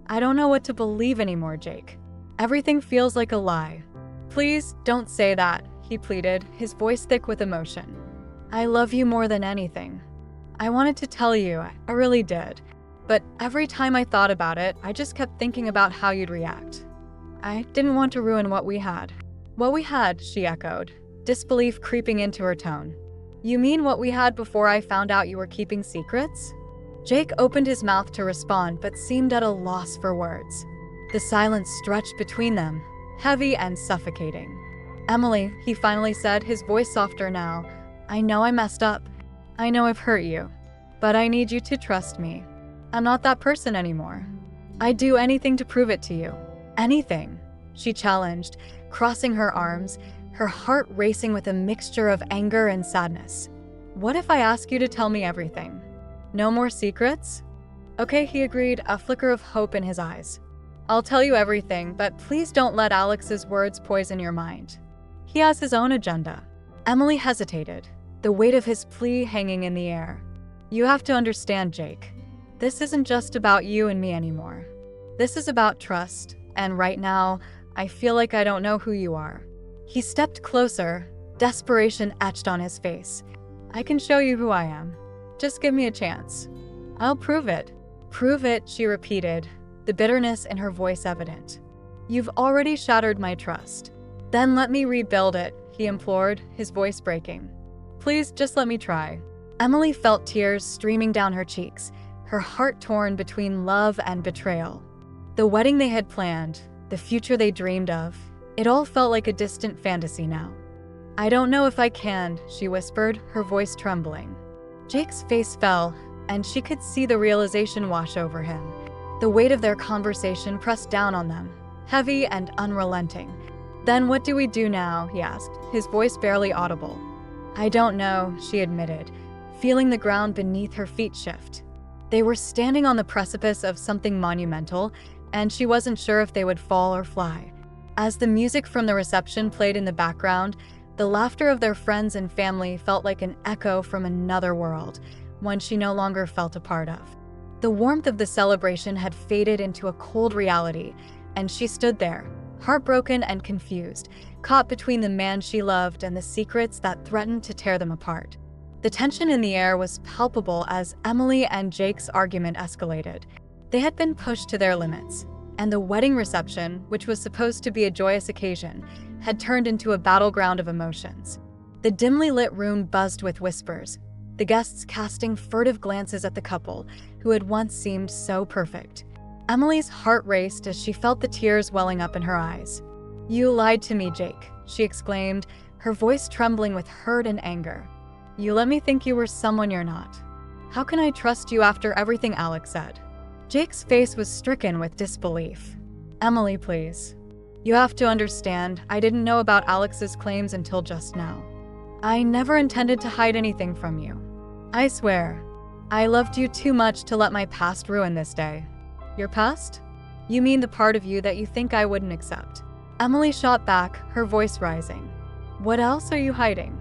I don't know what to believe anymore, Jake. Everything feels like a lie. Please don't say that, he pleaded, his voice thick with emotion. I love you more than anything. I wanted to tell you, I really did. But every time I thought about it, I just kept thinking about how you'd react. I didn't want to ruin what we had. What we had, she echoed, disbelief creeping into her tone. You mean what we had before I found out you were keeping secrets? Jake opened his mouth to respond, but seemed at a loss for words. The silence stretched between them, heavy and suffocating. Emily, he finally said, his voice softer now, I know I messed up. I know I've hurt you. But I need you to trust me. I'm not that person anymore. I'd do anything to prove it to you. Anything, she challenged, crossing her arms, her heart racing with a mixture of anger and sadness. What if I ask you to tell me everything? No more secrets? Okay, he agreed, a flicker of hope in his eyes. I'll tell you everything, but please don't let Alex's words poison your mind. He has his own agenda. Emily hesitated, the weight of his plea hanging in the air. You have to understand, Jake. This isn't just about you and me anymore. This is about trust, and right now, I feel like I don't know who you are. He stepped closer, desperation etched on his face. I can show you who I am. Just give me a chance. I'll prove it. Prove it, she repeated, the bitterness in her voice evident. You've already shattered my trust. Then let me rebuild it, he implored, his voice breaking. Please just let me try. Emily felt tears streaming down her cheeks, her heart torn between love and betrayal. The wedding they had planned, the future they dreamed of, it all felt like a distant fantasy now. I don't know if I can, she whispered, her voice trembling. Jake's face fell, and she could see the realization wash over him. The weight of their conversation pressed down on them, heavy and unrelenting. Then what do we do now, he asked, his voice barely audible. I don't know, she admitted, feeling the ground beneath her feet shift. They were standing on the precipice of something monumental, and she wasn't sure if they would fall or fly. As the music from the reception played in the background, the laughter of their friends and family felt like an echo from another world, one she no longer felt a part of. The warmth of the celebration had faded into a cold reality, and she stood there, heartbroken and confused, caught between the man she loved and the secrets that threatened to tear them apart. The tension in the air was palpable as Emily and Jake's argument escalated. They had been pushed to their limits, and the wedding reception, which was supposed to be a joyous occasion, had turned into a battleground of emotions. The dimly lit room buzzed with whispers, the guests casting furtive glances at the couple who had once seemed so perfect. Emily's heart raced as she felt the tears welling up in her eyes. You lied to me, Jake, she exclaimed, her voice trembling with hurt and anger. You let me think you were someone you're not. How can I trust you after everything Alex said? Jake's face was stricken with disbelief. Emily, please. You have to understand, I didn't know about Alex's claims until just now. I never intended to hide anything from you. I swear, I loved you too much to let my past ruin this day. Your past? You mean the part of you that you think I wouldn't accept? Emily shot back, her voice rising. What else are you hiding?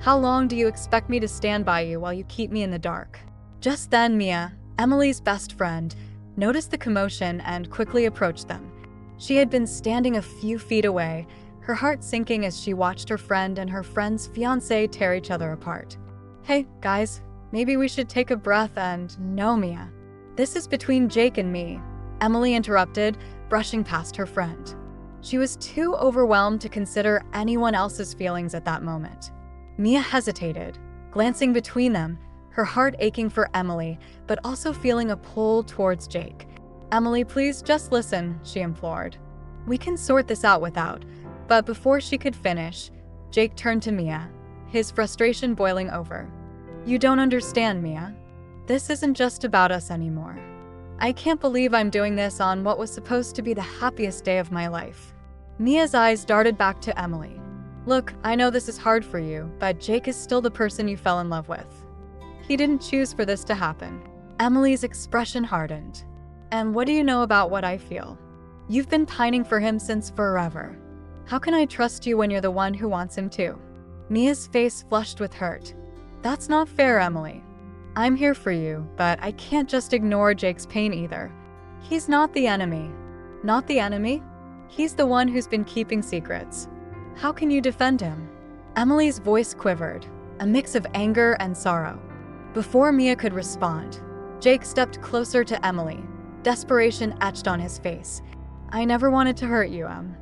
How long do you expect me to stand by you while you keep me in the dark? Just then, Mia, Emily's best friend, noticed the commotion and quickly approached them. She had been standing a few feet away, her heart sinking as she watched her friend and her friend's fiancé tear each other apart. Hey, guys, maybe we should take a breath and no, Mia. This is between Jake and me, Emily interrupted, brushing past her friend. She was too overwhelmed to consider anyone else's feelings at that moment. Mia hesitated, glancing between them, her heart aching for Emily, but also feeling a pull towards Jake. Emily, please just listen, she implored. We can sort this out without, But before she could finish, Jake turned to Mia, his frustration boiling over. "You don't understand, Mia. This isn't just about us anymore. I can't believe I'm doing this on what was supposed to be the happiest day of my life." Mia's eyes darted back to Emily. "Look, I know this is hard for you, but Jake is still the person you fell in love with. He didn't choose for this to happen." Emily's expression hardened. "And what do you know about what I feel? You've been pining for him since forever. How can I trust you when you're the one who wants him too?" Mia's face flushed with hurt. "That's not fair, Emily. I'm here for you, but I can't just ignore Jake's pain either. He's not the enemy." "Not the enemy? He's the one who's been keeping secrets. How can you defend him?" Emily's voice quivered, a mix of anger and sorrow. Before Mia could respond, Jake stepped closer to Emily, desperation etched on his face. "I never wanted to hurt you, Em.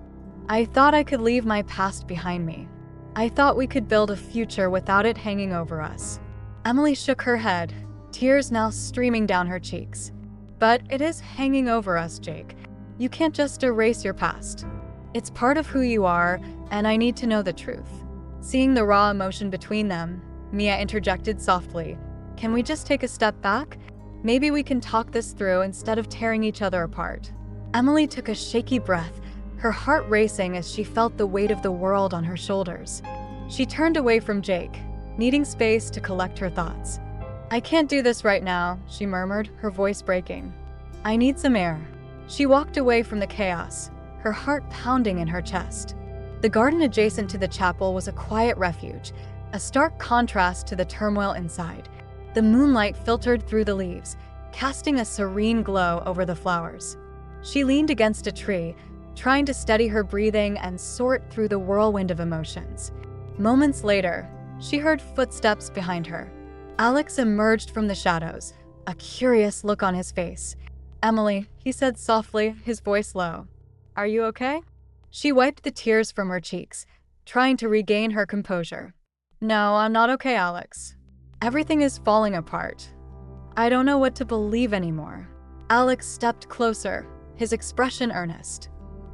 I thought I could leave my past behind me. I thought we could build a future without it hanging over us." Emily shook her head, tears now streaming down her cheeks. "But it is hanging over us, Jake. You can't just erase your past. It's part of who you are, and I need to know the truth." Seeing the raw emotion between them, Mia interjected softly, "Can we just take a step back? Maybe we can talk this through instead of tearing each other apart." Emily took a shaky breath, her heart racing as she felt the weight of the world on her shoulders. She turned away from Jake, needing space to collect her thoughts. "I can't do this right now," she murmured, her voice breaking. "I need some air." She walked away from the chaos, her heart pounding in her chest. The garden adjacent to the chapel was a quiet refuge, a stark contrast to the turmoil inside. The moonlight filtered through the leaves, casting a serene glow over the flowers. She leaned against a tree, trying to steady her breathing and sort through the whirlwind of emotions. Moments later, she heard footsteps behind her. Alex emerged from the shadows, a curious look on his face. "Emily," he said softly, his voice low. "Are you okay?" She wiped the tears from her cheeks, trying to regain her composure. "No, I'm not okay, Alex. Everything is falling apart. I don't know what to believe anymore." Alex stepped closer, his expression earnest.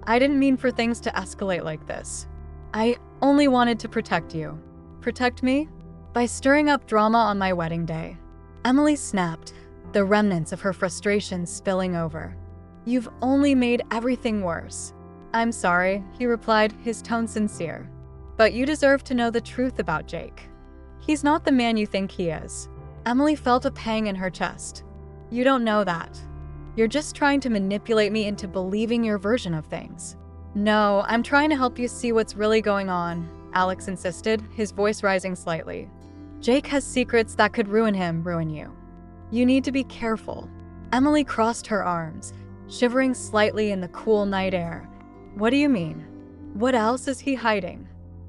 "I didn't mean for things to escalate like this. I only wanted to protect you." "Protect me?" "By stirring up drama on my wedding day." Emily snapped, the remnants of her frustration spilling over. "You've only made everything worse." "I'm sorry," he replied, his tone sincere. "But you deserve to know the truth about Jake. He's not the man you think he is." Emily felt a pang in her chest. "You don't know that. You're just trying to manipulate me into believing your version of things." "No, I'm trying to help you see what's really going on," Alex insisted, his voice rising slightly. "Jake has secrets that could ruin you. You need to be careful." Emily crossed her arms, shivering slightly in the cool night air. "What do you mean? What else is he hiding?"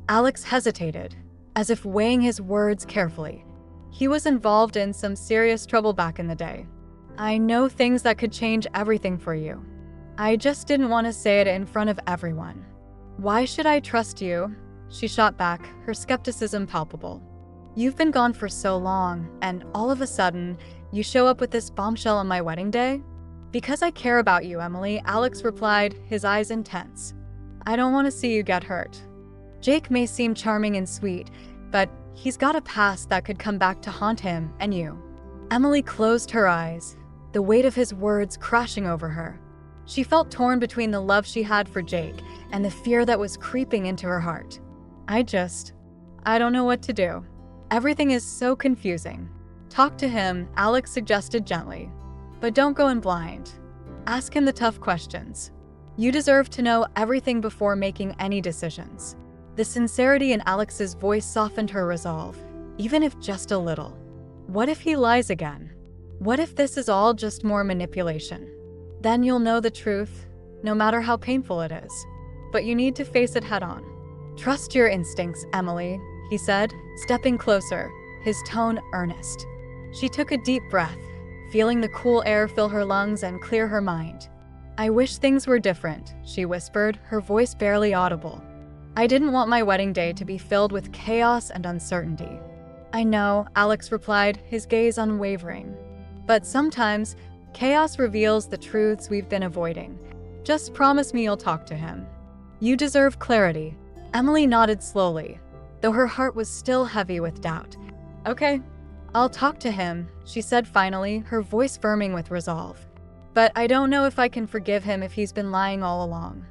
Alex hesitated, as if weighing his words carefully. "He was involved in some serious trouble back in the day. I know things that could change everything for you. I just didn't want to say it in front of everyone." "Why should I trust you?" She shot back, her skepticism palpable. "You've been gone for so long, and all of a sudden, you show up with this bombshell on my wedding day?" "Because I care about you, Emily," Alex replied, his eyes intense. "I don't want to see you get hurt. Jake may seem charming and sweet, but he's got a past that could come back to haunt him and you." Emily closed her eyes, the weight of his words crashing over her. She felt torn between the love she had for Jake and the fear that was creeping into her heart. I don't know what to do. Everything is so confusing." "Talk to him," Alex suggested gently. "But don't go in blind. Ask him the tough questions. You deserve to know everything before making any decisions." The sincerity in Alex's voice softened her resolve, even if just a little. What if he lies again? What if this is all just more manipulation? Then you'll know the truth, no matter how painful it is. But you need to face it head on. "Trust your instincts, Emily," he said, stepping closer, his tone earnest. She took a deep breath, feeling the cool air fill her lungs and clear her mind. "I wish things were different," she whispered, her voice barely audible. "I didn't want my wedding day to be filled with chaos and uncertainty." "I know," Alex replied, his gaze unwavering. "But sometimes, chaos reveals the truths we've been avoiding. Just promise me you'll talk to him." You deserve clarity. Emily nodded slowly, though her heart was still heavy with doubt. Okay, I'll talk to him, she said finally, her voice firming with resolve. But I don't know if I can forgive him if he's been lying all along.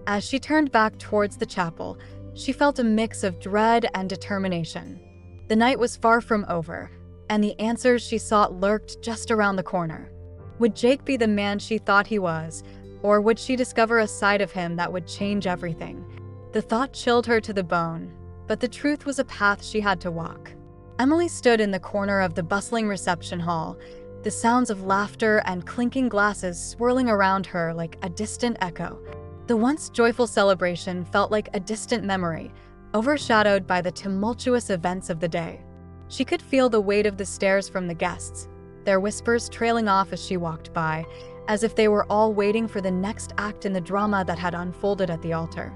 As she turned back towards the chapel, she felt a mix of dread and determination. The night was far from over, and the answers she sought lurked just around the corner. Would Jake be the man she thought he was, or would she discover a side of him that would change everything? The thought chilled her to the bone, but the truth was a path she had to walk. Emily stood in the corner of the bustling reception hall, the sounds of laughter and clinking glasses swirling around her like a distant echo. The once joyful celebration felt like a distant memory, overshadowed by the tumultuous events of the day. She could feel the weight of the stares from the guests, their whispers trailing off as she walked by, as if they were all waiting for the next act in the drama that had unfolded at the altar.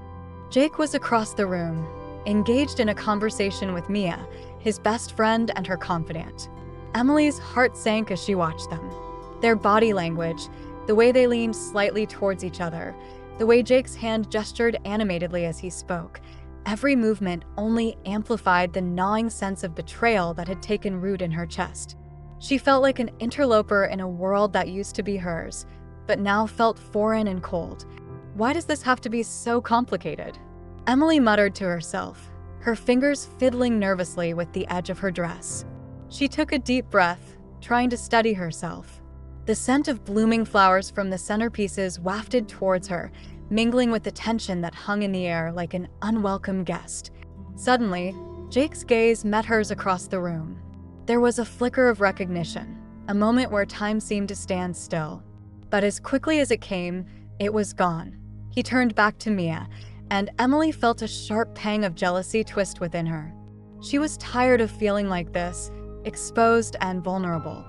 Jake was across the room, engaged in a conversation with Mia, his best friend and her confidant. Emily's heart sank as she watched them. Their body language, the way they leaned slightly towards each other, the way Jake's hand gestured animatedly as he spoke, every movement only amplified the gnawing sense of betrayal that had taken root in her chest. She felt like an interloper in a world that used to be hers, but now felt foreign and cold. Why does this have to be so complicated? Emily muttered to herself, her fingers fiddling nervously with the edge of her dress. She took a deep breath, trying to steady herself. The scent of blooming flowers from the centerpieces wafted towards her, mingling with the tension that hung in the air like an unwelcome guest. Suddenly, Jake's gaze met hers across the room. There was a flicker of recognition, a moment where time seemed to stand still. But as quickly as it came, it was gone. He turned back to Mia, and Emily felt a sharp pang of jealousy twist within her. She was tired of feeling like this, exposed and vulnerable.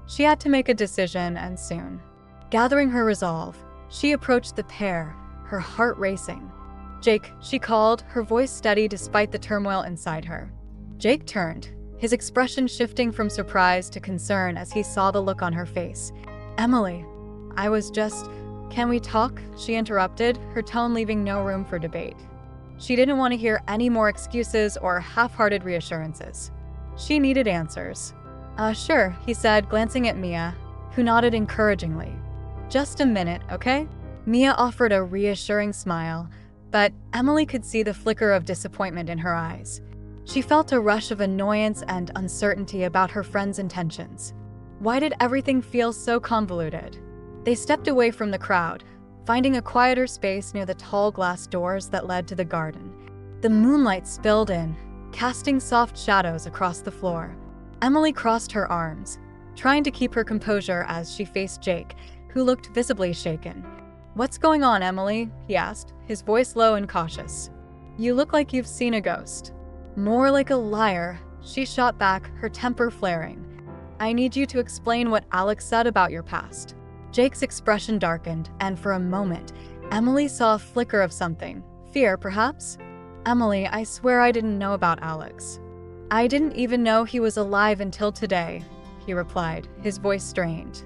She had to make a decision, and soon. Gathering her resolve, she approached the pair, her heart racing. "Jake," she called, her voice steady despite the turmoil inside her. Jake turned, his expression shifting from surprise to concern as he saw the look on her face. "Emily, Can we talk?" she interrupted, her tone leaving no room for debate. She didn't want to hear any more excuses or half-hearted reassurances. She needed answers. Sure," he said, glancing at Mia, who nodded encouragingly. "Just a minute, okay?" Mia offered a reassuring smile, but Emily could see the flicker of disappointment in her eyes. She felt a rush of annoyance and uncertainty about her friend's intentions. Why did everything feel so convoluted? They stepped away from the crowd, finding a quieter space near the tall glass doors that led to the garden. The moonlight spilled in, casting soft shadows across the floor. Emily crossed her arms, trying to keep her composure as she faced Jake, who looked visibly shaken. "What's going on, Emily?" he asked, his voice low and cautious. "You look like you've seen a ghost." "More like a liar," she shot back, her temper flaring. "I need you to explain what Alex said about your past." Jake's expression darkened, and for a moment, Emily saw a flicker of something. Fear, perhaps? "Emily, I swear I didn't know about Alex. I didn't even know he was alive until today," he replied, his voice strained.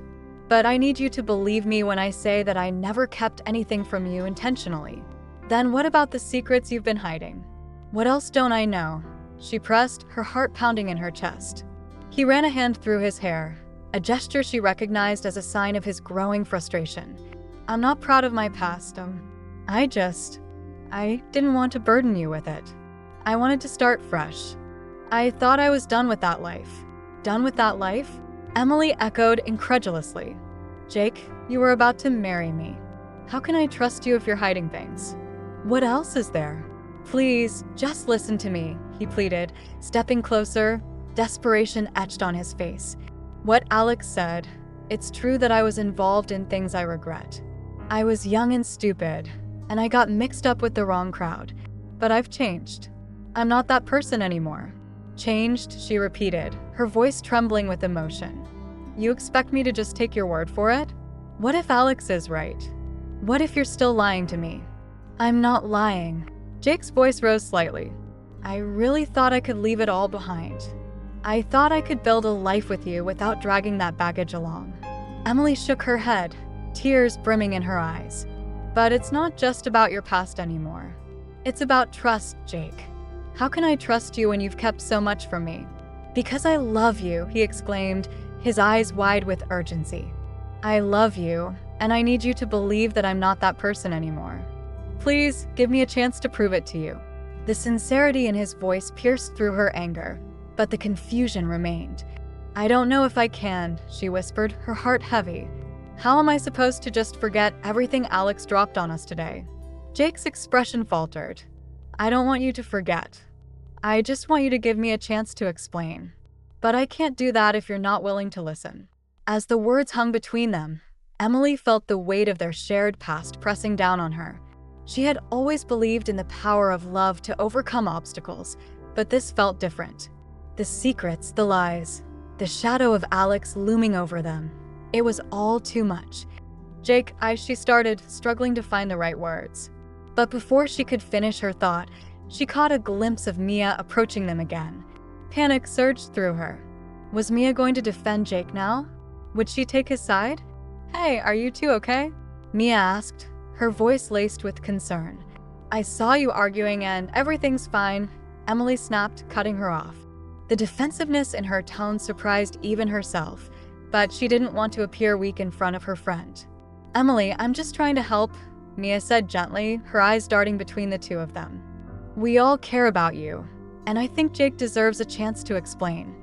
"But I need you to believe me when I say that I never kept anything from you intentionally." "Then what about the secrets you've been hiding? What else don't I know?" she pressed, her heart pounding in her chest. He ran a hand through his hair, a gesture she recognized as a sign of his growing frustration. "I'm not proud of my past. I didn't want to burden you with it. I wanted to start fresh. I thought I was done with that life." "Done with that life?" Emily echoed incredulously. "Jake, you were about to marry me. How can I trust you if you're hiding things? What else is there? Please, just listen to me," he pleaded, stepping closer, desperation etched on his face. "What Alex said, it's true that I was involved in things I regret. I was young and stupid, and I got mixed up with the wrong crowd. But I've changed. I'm not that person anymore." "Changed," she repeated, her voice trembling with emotion. "You expect me to just take your word for it? What if Alex is right? What if you're still lying to me?" "I'm not lying." Jake's voice rose slightly. "I really thought I could leave it all behind. I thought I could build a life with you without dragging that baggage along." Emily shook her head, tears brimming in her eyes. But it's not just about your past anymore. It's about trust, Jake. How can I trust you when you've kept so much from me? Because I love you, he exclaimed, his eyes wide with urgency. I love you, and I need you to believe that I'm not that person anymore. Please, give me a chance to prove it to you. The sincerity in his voice pierced through her anger, but the confusion remained. I don't know if I can, she whispered, her heart heavy. How am I supposed to just forget everything Alex dropped on us today? Jake's expression faltered. I don't want you to forget. I just want you to give me a chance to explain. But I can't do that if you're not willing to listen. As the words hung between them, Emily felt the weight of their shared past pressing down on her. She had always believed in the power of love to overcome obstacles, but this felt different. The secrets, the lies, the shadow of Alex looming over them. It was all too much. Jake, she started, struggling to find the right words. But before she could finish her thought, she caught a glimpse of Mia approaching them again. Panic surged through her. Was Mia going to defend Jake now? Would she take his side? Hey, are you two okay? Mia asked, her voice laced with concern. I saw you arguing and everything's fine, Emily snapped, cutting her off. The defensiveness in her tone surprised even herself, but she didn't want to appear weak in front of her friend. Emily, I'm just trying to help, Mia said gently, her eyes darting between the two of them. We all care about you, and I think Jake deserves a chance to explain.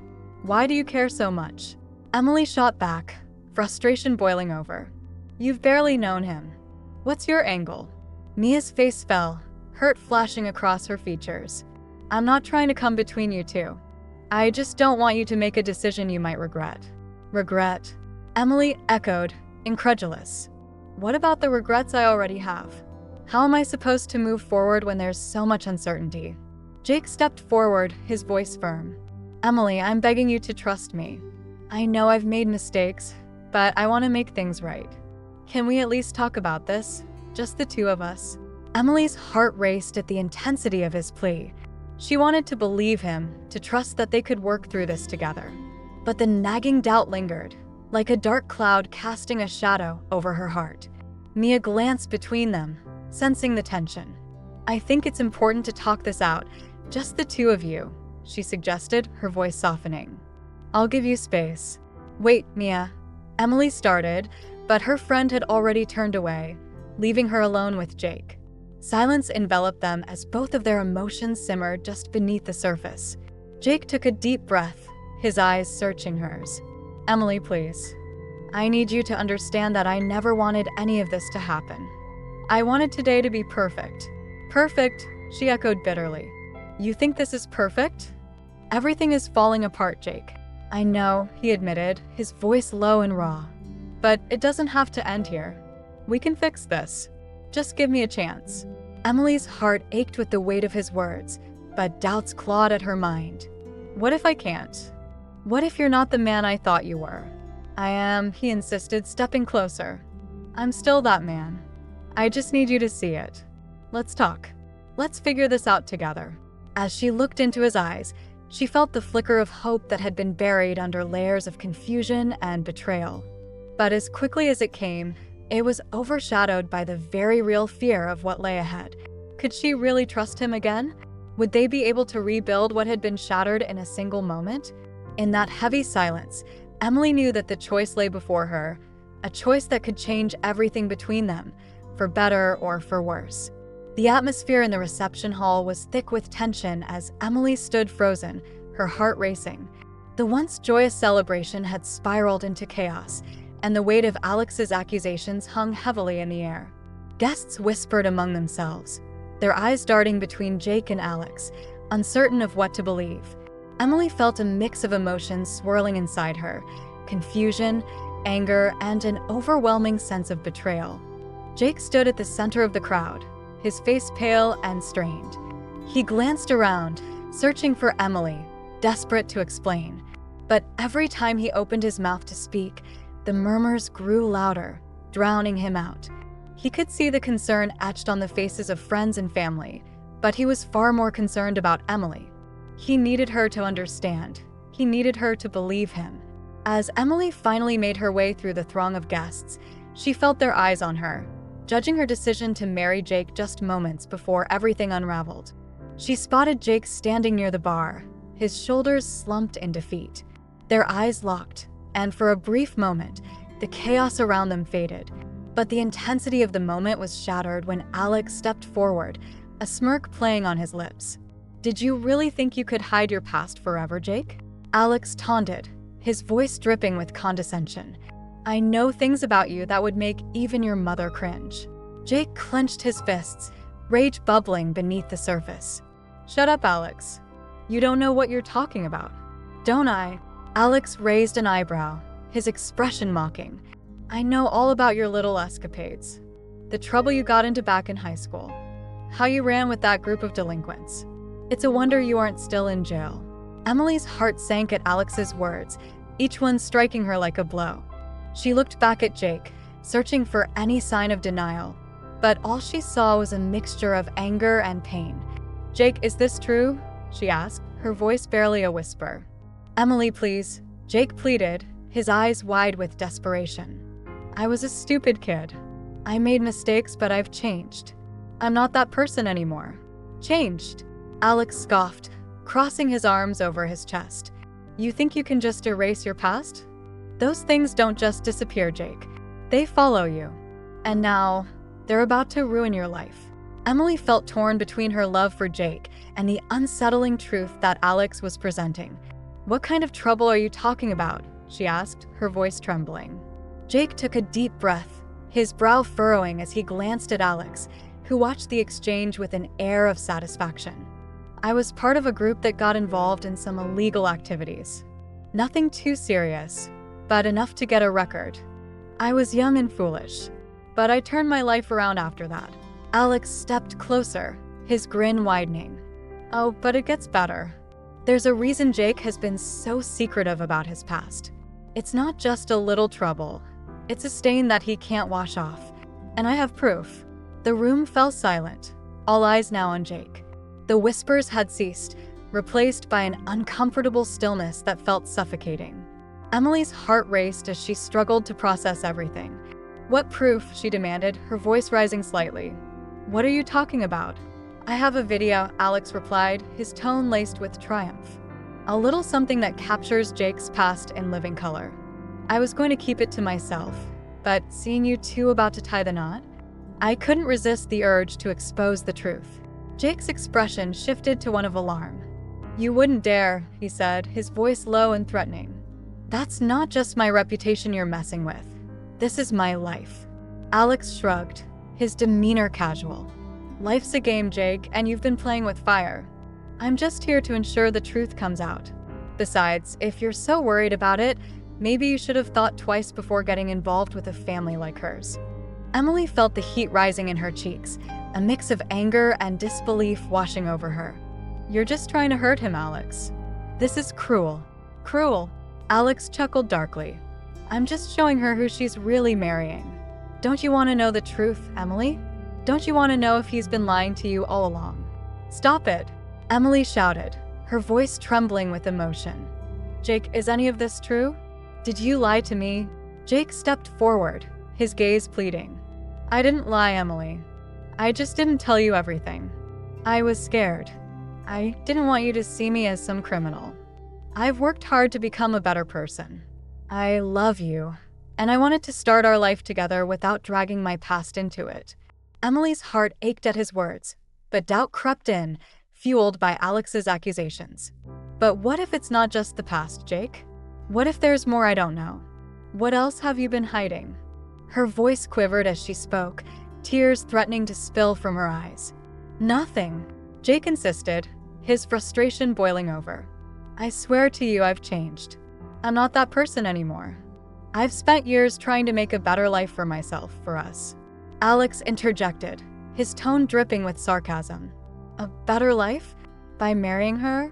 Why do you care so much? Emily shot back, frustration boiling over. You've barely known him. What's your angle? Mia's face fell, hurt flashing across her features. I'm not trying to come between you two. I just don't want you to make a decision you might regret. Regret? Emily echoed, incredulous. What about the regrets I already have? How am I supposed to move forward when there's so much uncertainty? Jake stepped forward, his voice firm. Emily, I'm begging you to trust me. I know I've made mistakes, but I want to make things right. Can we at least talk about this? Just the two of us. Emily's heart raced at the intensity of his plea. She wanted to believe him, to trust that they could work through this together. But the nagging doubt lingered, like a dark cloud casting a shadow over her heart. Mia glanced between them, sensing the tension. I think it's important to talk this out, just the two of you, she suggested, her voice softening. I'll give you space. Wait, Mia. Emily started, but her friend had already turned away, leaving her alone with Jake. Silence enveloped them as both of their emotions simmered just beneath the surface. Jake took a deep breath, his eyes searching hers. Emily, please. I need you to understand that I never wanted any of this to happen. I wanted today to be perfect. Perfect, she echoed bitterly. You think this is perfect? Everything is falling apart, Jake. I know, he admitted, his voice low and raw. But it doesn't have to end here. We can fix this. Just give me a chance. Emily's heart ached with the weight of his words, but doubts clawed at her mind. What if I can't? What if you're not the man I thought you were? I am, he insisted, stepping closer. I'm still that man. I just need you to see it. Let's talk. Let's figure this out together. As she looked into his eyes, she felt the flicker of hope that had been buried under layers of confusion and betrayal. But as quickly as it came, it was overshadowed by the very real fear of what lay ahead. Could she really trust him again? Would they be able to rebuild what had been shattered in a single moment? In that heavy silence, Emily knew that the choice lay before her, a choice that could change everything between them, for better or for worse. The atmosphere in the reception hall was thick with tension as Emily stood frozen, her heart racing. The once joyous celebration had spiraled into chaos, and the weight of Alex's accusations hung heavily in the air. Guests whispered among themselves, their eyes darting between Jake and Alex, uncertain of what to believe. Emily felt a mix of emotions swirling inside her, confusion, anger, and an overwhelming sense of betrayal. Jake stood at the center of the crowd, his face pale and strained. He glanced around, searching for Emily, desperate to explain. But every time he opened his mouth to speak, the murmurs grew louder, drowning him out. He could see the concern etched on the faces of friends and family, but he was far more concerned about Emily. He needed her to understand. He needed her to believe him. As Emily finally made her way through the throng of guests, she felt their eyes on her, judging her decision to marry Jake just moments before everything unraveled. She spotted Jake standing near the bar, his shoulders slumped in defeat. Their eyes locked, and for a brief moment, the chaos around them faded. But the intensity of the moment was shattered when Alex stepped forward, a smirk playing on his lips. "Did you really think you could hide your past forever, Jake?" Alex taunted, his voice dripping with condescension. "I know things about you that would make even your mother cringe." Jake clenched his fists, rage bubbling beneath the surface. "Shut up, Alex. You don't know what you're talking about." "Don't I?" Alex raised an eyebrow, his expression mocking. "I know all about your little escapades. The trouble you got into back in high school. How you ran with that group of delinquents. It's a wonder you aren't still in jail." Emily's heart sank at Alex's words, each one striking her like a blow. She looked back at Jake, searching for any sign of denial, but all she saw was a mixture of anger and pain. "Jake, is this true?" she asked, her voice barely a whisper. "Emily, please," Jake pleaded, his eyes wide with desperation. "I was a stupid kid. I made mistakes, but I've changed. I'm not that person anymore." "Changed?" Alex scoffed, crossing his arms over his chest. "You think you can just erase your past? Those things don't just disappear, Jake. They follow you. And now, they're about to ruin your life." Emily felt torn between her love for Jake and the unsettling truth that Alex was presenting. "What kind of trouble are you talking about?" she asked, her voice trembling. Jake took a deep breath, his brow furrowing as he glanced at Alex, who watched the exchange with an air of satisfaction. "I was part of a group that got involved in some illegal activities. Nothing too serious, but enough to get a record. I was young and foolish, but I turned my life around after that." Alex stepped closer, his grin widening. "Oh, but it gets better. There's a reason Jake has been so secretive about his past. It's not just a little trouble. It's a stain that he can't wash off. And I have proof." The room fell silent, all eyes now on Jake. The whispers had ceased, replaced by an uncomfortable stillness that felt suffocating. Emily's heart raced as she struggled to process everything. "What proof?" she demanded, her voice rising slightly. "What are you talking about?" "I have a video," Alex replied, his tone laced with triumph. "A little something that captures Jake's past in living color. I was going to keep it to myself, but seeing you two about to tie the knot, I couldn't resist the urge to expose the truth." Jake's expression shifted to one of alarm. "You wouldn't dare," he said, his voice low and threatening. "That's not just my reputation you're messing with. This is my life." Alex shrugged, his demeanor casual. "Life's a game, Jake, and you've been playing with fire. I'm just here to ensure the truth comes out. Besides, if you're so worried about it, maybe you should have thought twice before getting involved with a family like hers." Emily felt the heat rising in her cheeks, a mix of anger and disbelief washing over her. "You're just trying to hurt him, Alex. This is cruel." "Cruel?" Alex chuckled darkly. "I'm just showing her who she's really marrying. Don't you want to know the truth, Emily? Don't you want to know if he's been lying to you all along?" "Stop it!" Emily shouted, her voice trembling with emotion. "Jake, is any of this true? Did you lie to me?" Jake stepped forward, his gaze pleading. "I didn't lie, Emily. I just didn't tell you everything. I was scared. I didn't want you to see me as some criminal. I've worked hard to become a better person. I love you, and I wanted to start our life together without dragging my past into it." Emily's heart ached at his words, but doubt crept in, fueled by Alex's accusations. "But what if it's not just the past, Jake? What if there's more I don't know? What else have you been hiding?" Her voice quivered as she spoke, tears threatening to spill from her eyes. "Nothing," Jake insisted, his frustration boiling over. "I swear to you I've changed. I'm not that person anymore. I've spent years trying to make a better life for myself, for us." Alex interjected, his tone dripping with sarcasm. "A better life? By marrying her?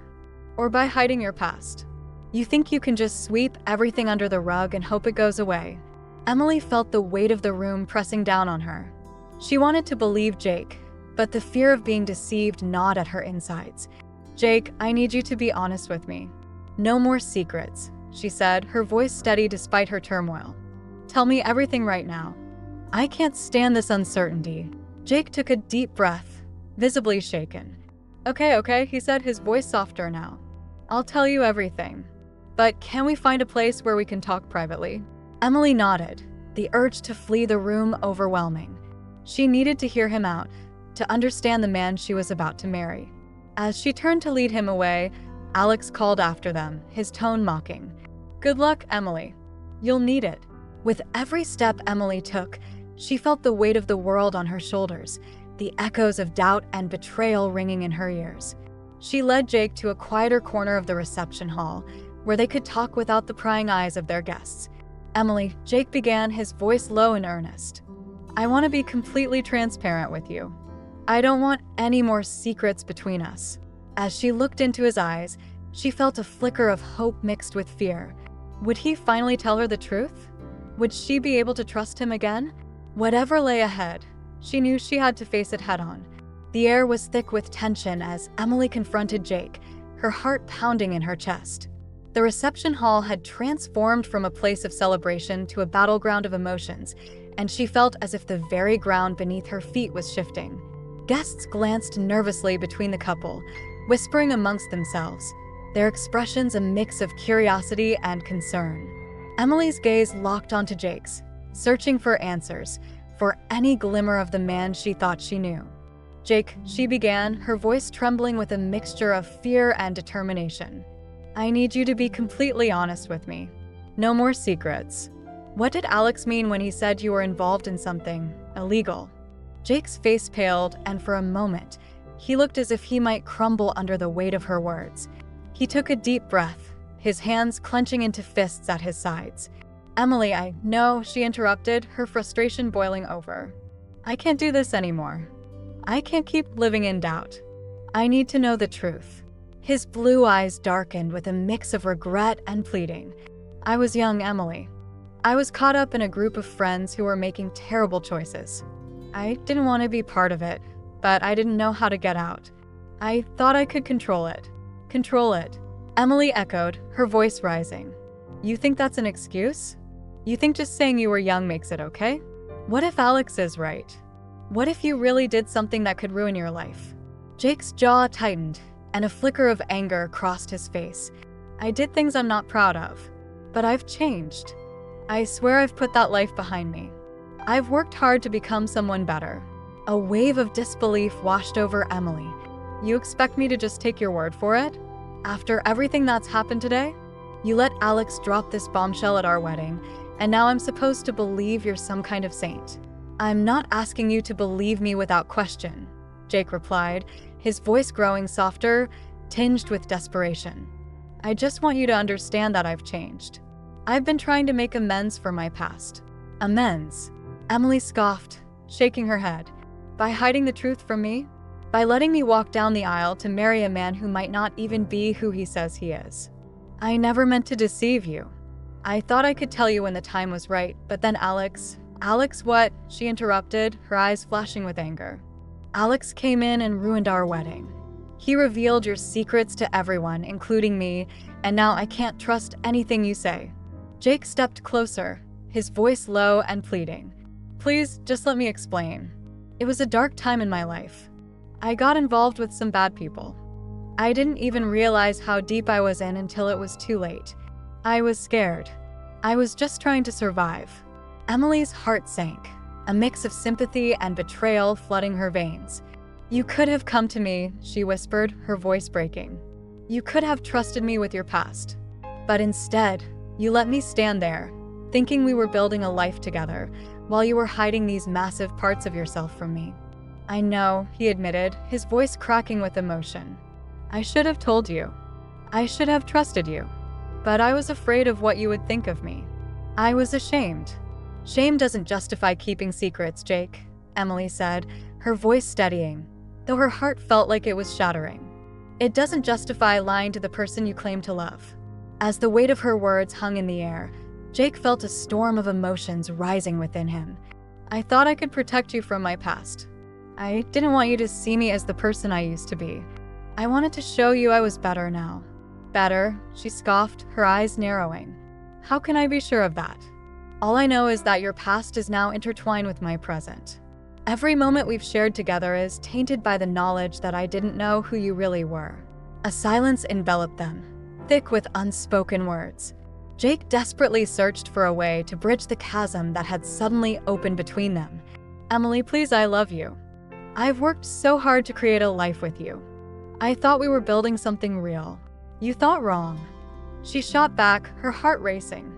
Or by hiding your past? You think you can just sweep everything under the rug and hope it goes away?" Emily felt the weight of the room pressing down on her. She wanted to believe Jake, but the fear of being deceived gnawed at her insides. "Jake, I need you to be honest with me. No more secrets," she said, her voice steady despite her turmoil. "Tell me everything right now. I can't stand this uncertainty. Jake took a deep breath, visibly shaken. Okay, he said, his voice softer now. I'll tell you everything. But can we find a place where we can talk privately? Emily nodded, the urge to flee the room overwhelming. She needed to hear him out, to understand the man she was about to marry. As she turned to lead him away, Alex called after them, his tone mocking. Good luck, Emily. You'll need it. With every step Emily took, she felt the weight of the world on her shoulders, the echoes of doubt and betrayal ringing in her ears. She led Jake to a quieter corner of the reception hall, where they could talk without the prying eyes of their guests. Emily, Jake began, his voice low and earnest. I want to be completely transparent with you. I don't want any more secrets between us. As she looked into his eyes, she felt a flicker of hope mixed with fear. Would he finally tell her the truth? Would she be able to trust him again? Whatever lay ahead, she knew she had to face it head-on. The air was thick with tension as Emily confronted Jake, her heart pounding in her chest. The reception hall had transformed from a place of celebration to a battleground of emotions, and she felt as if the very ground beneath her feet was shifting. Guests glanced nervously between the couple, whispering amongst themselves, their expressions a mix of curiosity and concern. Emily's gaze locked onto Jake's, searching for answers, for any glimmer of the man she thought she knew. Jake, she began, her voice trembling with a mixture of fear and determination. I need you to be completely honest with me. No more secrets. What did Alex mean when he said you were involved in something illegal? Jake's face paled, and for a moment, he looked as if he might crumble under the weight of her words. He took a deep breath, his hands clenching into fists at his sides. Emily, I know, she interrupted, her frustration boiling over. I can't do this anymore. I can't keep living in doubt. I need to know the truth. His blue eyes darkened with a mix of regret and pleading. I was young, Emily. I was caught up in a group of friends who were making terrible choices. I didn't want to be part of it, but I didn't know how to get out. I thought I could control it. Control it. Emily echoed, her voice rising. You think that's an excuse? You think just saying you were young makes it okay? What if Alex is right? What if you really did something that could ruin your life? Jake's jaw tightened, and a flicker of anger crossed his face. I did things I'm not proud of, but I've changed. I swear I've put that life behind me. I've worked hard to become someone better. A wave of disbelief washed over Emily. You expect me to just take your word for it? After everything that's happened today? You let Alex drop this bombshell at our wedding, and now I'm supposed to believe you're some kind of saint. I'm not asking you to believe me without question, Jake replied, his voice growing softer, tinged with desperation. I just want you to understand that I've changed. I've been trying to make amends for my past. Amends? Emily scoffed, shaking her head. By hiding the truth from me? By letting me walk down the aisle to marry a man who might not even be who he says he is. I never meant to deceive you. I thought I could tell you when the time was right, but then Alex what? She interrupted, her eyes flashing with anger. Alex came in and ruined our wedding. He revealed your secrets to everyone, including me, and now I can't trust anything you say. Jake stepped closer, his voice low and pleading. Please, just let me explain. It was a dark time in my life. I got involved with some bad people. I didn't even realize how deep I was in until it was too late. I was scared. I was just trying to survive. Emily's heart sank, a mix of sympathy and betrayal flooding her veins. You could have come to me, she whispered, her voice breaking. You could have trusted me with your past. But instead, you let me stand there, thinking we were building a life together, while you were hiding these massive parts of yourself from me. I know, he admitted, his voice cracking with emotion. I should have told you. I should have trusted you. But I was afraid of what you would think of me. I was ashamed. Shame doesn't justify keeping secrets, Jake, Emily said, her voice steadying, though her heart felt like it was shattering. It doesn't justify lying to the person you claim to love. As the weight of her words hung in the air, Jake felt a storm of emotions rising within him. I thought I could protect you from my past. I didn't want you to see me as the person I used to be. I wanted to show you I was better now. Better, she scoffed, her eyes narrowing. How can I be sure of that? All I know is that your past is now intertwined with my present. Every moment we've shared together is tainted by the knowledge that I didn't know who you really were. A silence enveloped them, thick with unspoken words. Jake desperately searched for a way to bridge the chasm that had suddenly opened between them. Emily, please, I love you. I've worked so hard to create a life with you. I thought we were building something real. You thought wrong. She shot back, her heart racing.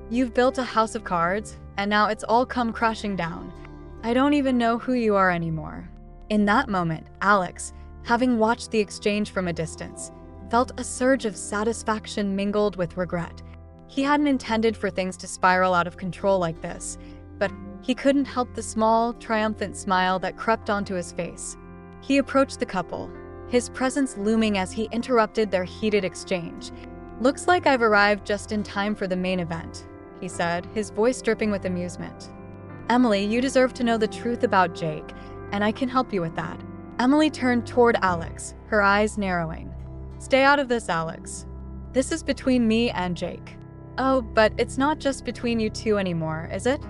You've built a house of cards, and now it's all come crashing down. I don't even know who you are anymore. In that moment, Alex, having watched the exchange from a distance, felt a surge of satisfaction mingled with regret. He hadn't intended for things to spiral out of control like this, but he couldn't help the small, triumphant smile that crept onto his face. He approached the couple, his presence looming as he interrupted their heated exchange. "Looks like I've arrived just in time for the main event," he said, his voice dripping with amusement. "Emily, you deserve to know the truth about Jake, and I can help you with that." Emily turned toward Alex, her eyes narrowing. "Stay out of this, Alex. This is between me and Jake." "Oh, but it's not just between you two anymore, is it?"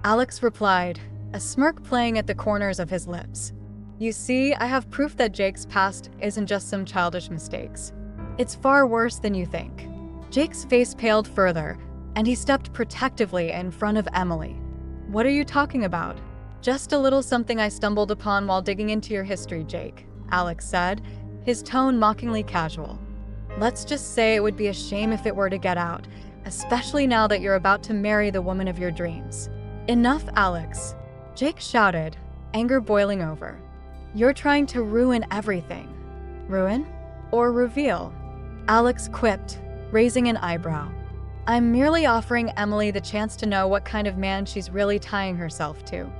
Alex replied, a smirk playing at the corners of his lips. "You see, I have proof that Jake's past isn't just some childish mistakes. It's far worse than you think." Jake's face paled further, and he stepped protectively in front of Emily. "What are you talking about?" "Just a little something I stumbled upon while digging into your history, Jake," Alex said, his tone mockingly casual. "Let's just say it would be a shame if it were to get out, especially now that you're about to marry the woman of your dreams." "Enough, Alex," Jake shouted, anger boiling over. "You're trying to ruin everything." "Ruin? Or reveal?" Alex quipped, raising an eyebrow. "I'm merely offering Emily the chance to know what kind of man she's really tying herself to.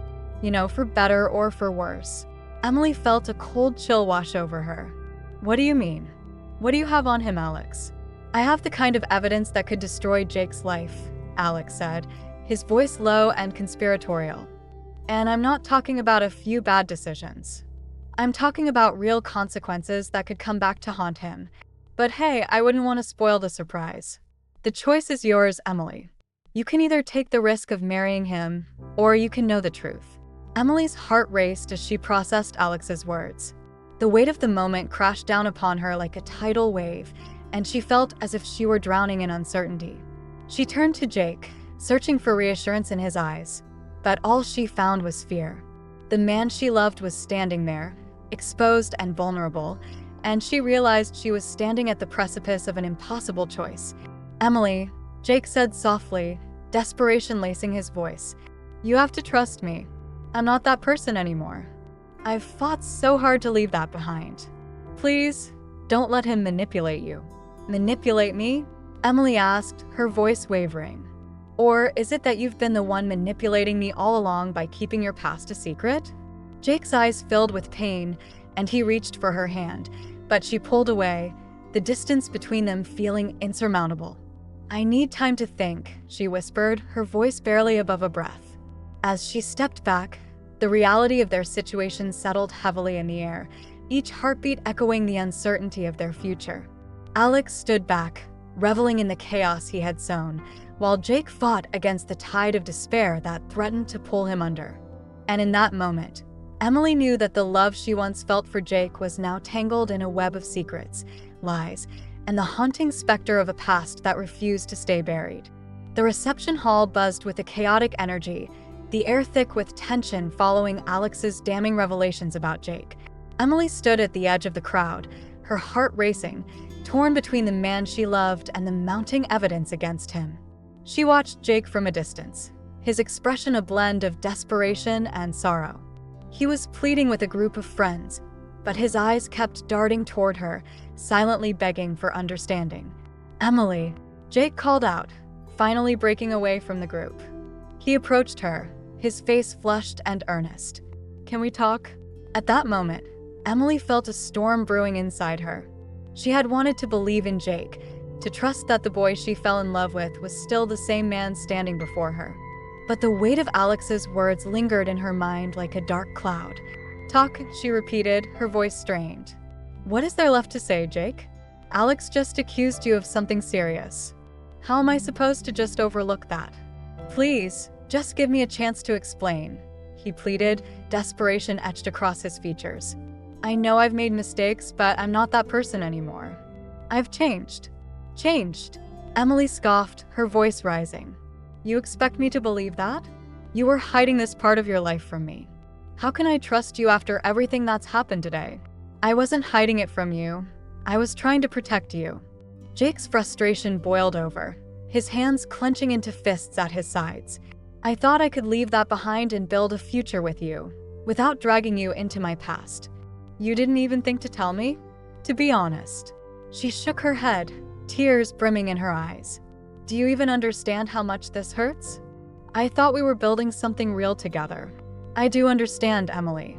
You know, for better or for worse." Emily felt a cold chill wash over her. "What do you mean? What do you have on him, Alex?" "I have the kind of evidence that could destroy Jake's life," Alex said, his voice low and conspiratorial. "And I'm not talking about a few bad decisions. I'm talking about real consequences that could come back to haunt him. But hey, I wouldn't want to spoil the surprise. The choice is yours, Emily. You can either take the risk of marrying him, or you can know the truth." Emily's heart raced as she processed Alex's words. The weight of the moment crashed down upon her like a tidal wave, and she felt as if she were drowning in uncertainty. She turned to Jake, searching for reassurance in his eyes, but all she found was fear. The man she loved was standing there, exposed and vulnerable, and she realized she was standing at the precipice of an impossible choice. "Emily," Jake said softly, desperation lacing his voice, "you have to trust me. I'm not that person anymore. I've fought so hard to leave that behind. Please, don't let him manipulate you." "Manipulate me?" Emily asked, her voice wavering. "Or is it that you've been the one manipulating me all along by keeping your past a secret?" Jake's eyes filled with pain, and he reached for her hand, but she pulled away, the distance between them feeling insurmountable. "I need time to think," she whispered, her voice barely above a breath. As she stepped back, the reality of their situation settled heavily in the air, each heartbeat echoing the uncertainty of their future. Alex stood back, reveling in the chaos he had sown, while Jake fought against the tide of despair that threatened to pull him under. And in that moment, Emily knew that the love she once felt for Jake was now tangled in a web of secrets, lies, and the haunting specter of a past that refused to stay buried. The reception hall buzzed with a chaotic energy, the air thick with tension following Alex's damning revelations about Jake. Emily stood at the edge of the crowd, her heart racing, torn between the man she loved and the mounting evidence against him. She watched Jake from a distance, his expression a blend of desperation and sorrow. He was pleading with a group of friends, but his eyes kept darting toward her, silently begging for understanding. "Emily," Jake called out, finally breaking away from the group. He approached her, his face flushed and earnest. "Can we talk?" At that moment, Emily felt a storm brewing inside her. She had wanted to believe in Jake, to trust that the boy she fell in love with was still the same man standing before her. But the weight of Alex's words lingered in her mind like a dark cloud. "Talk," she repeated, her voice strained. "What is there left to say, Jake? Alex just accused you of something serious. How am I supposed to just overlook that?" Please, just give me a chance to explain, he pleaded, desperation etched across his features. I know I've made mistakes, but I'm not that person anymore. I've changed. Changed. Emily scoffed, her voice rising. You expect me to believe that? You were hiding this part of your life from me. How can I trust you after everything that's happened today? I wasn't hiding it from you. I was trying to protect you. Jake's frustration boiled over, his hands clenching into fists at his sides. I thought I could leave that behind and build a future with you, without dragging you into my past. You didn't even think to tell me? To be honest. She shook her head, tears brimming in her eyes. Do you even understand how much this hurts? I thought we were building something real together. I do understand, Emily.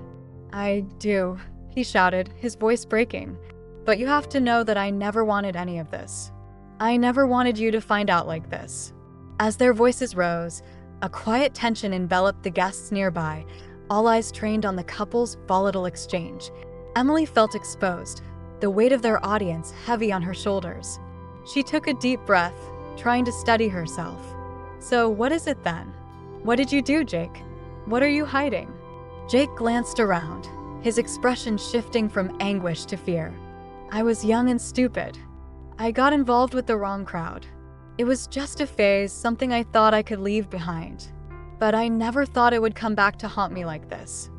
I do, he shouted, his voice breaking. But you have to know that I never wanted any of this. I never wanted you to find out like this. As their voices rose, a quiet tension enveloped the guests nearby, all eyes trained on the couple's volatile exchange. Emily felt exposed, the weight of their audience heavy on her shoulders. She took a deep breath, trying to steady herself. So what is it then? What did you do, Jake? What are you hiding? Jake glanced around, his expression shifting from anguish to fear. I was young and stupid. I got involved with the wrong crowd. It was just a phase, something I thought I could leave behind. But I never thought it would come back to haunt me like this.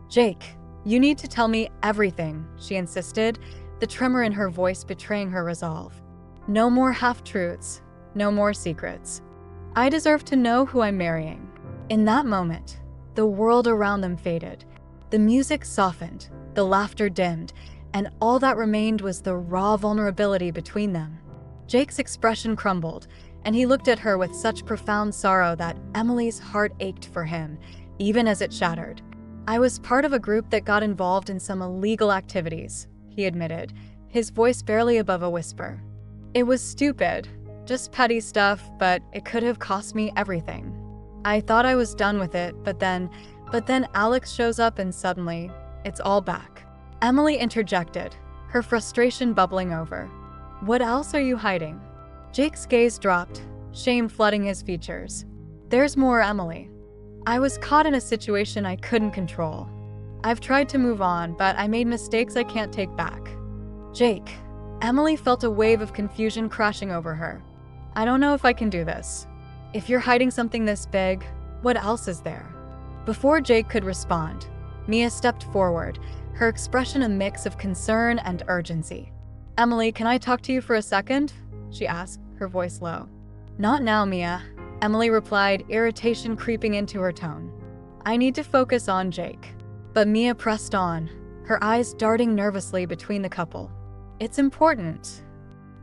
Jake, you need to tell me everything, she insisted, the tremor in her voice betraying her resolve. No more half-truths, no more secrets. I deserve to know who I'm marrying. In that moment, the world around them faded. The music softened, the laughter dimmed, and all that remained was the raw vulnerability between them. Jake's expression crumbled, and he looked at her with such profound sorrow that Emily's heart ached for him, even as it shattered. I was part of a group that got involved in some illegal activities, he admitted, his voice barely above a whisper. It was stupid, just petty stuff, but it could have cost me everything. I thought I was done with it, but then Alex shows up and suddenly, it's all back. Emily interjected, her frustration bubbling over. What else are you hiding? Jake's gaze dropped, shame flooding his features. There's more, Emily. I was caught in a situation I couldn't control. I've tried to move on, but I made mistakes I can't take back. Jake. Emily felt a wave of confusion crashing over her. I don't know if I can do this. If you're hiding something this big, what else is there? Before Jake could respond, Mia stepped forward, her expression a mix of concern and urgency. Emily, can I talk to you for a second? She asked, her voice low. Not now, Mia, Emily replied, irritation creeping into her tone. I need to focus on Jake. But Mia pressed on, her eyes darting nervously between the couple. It's important.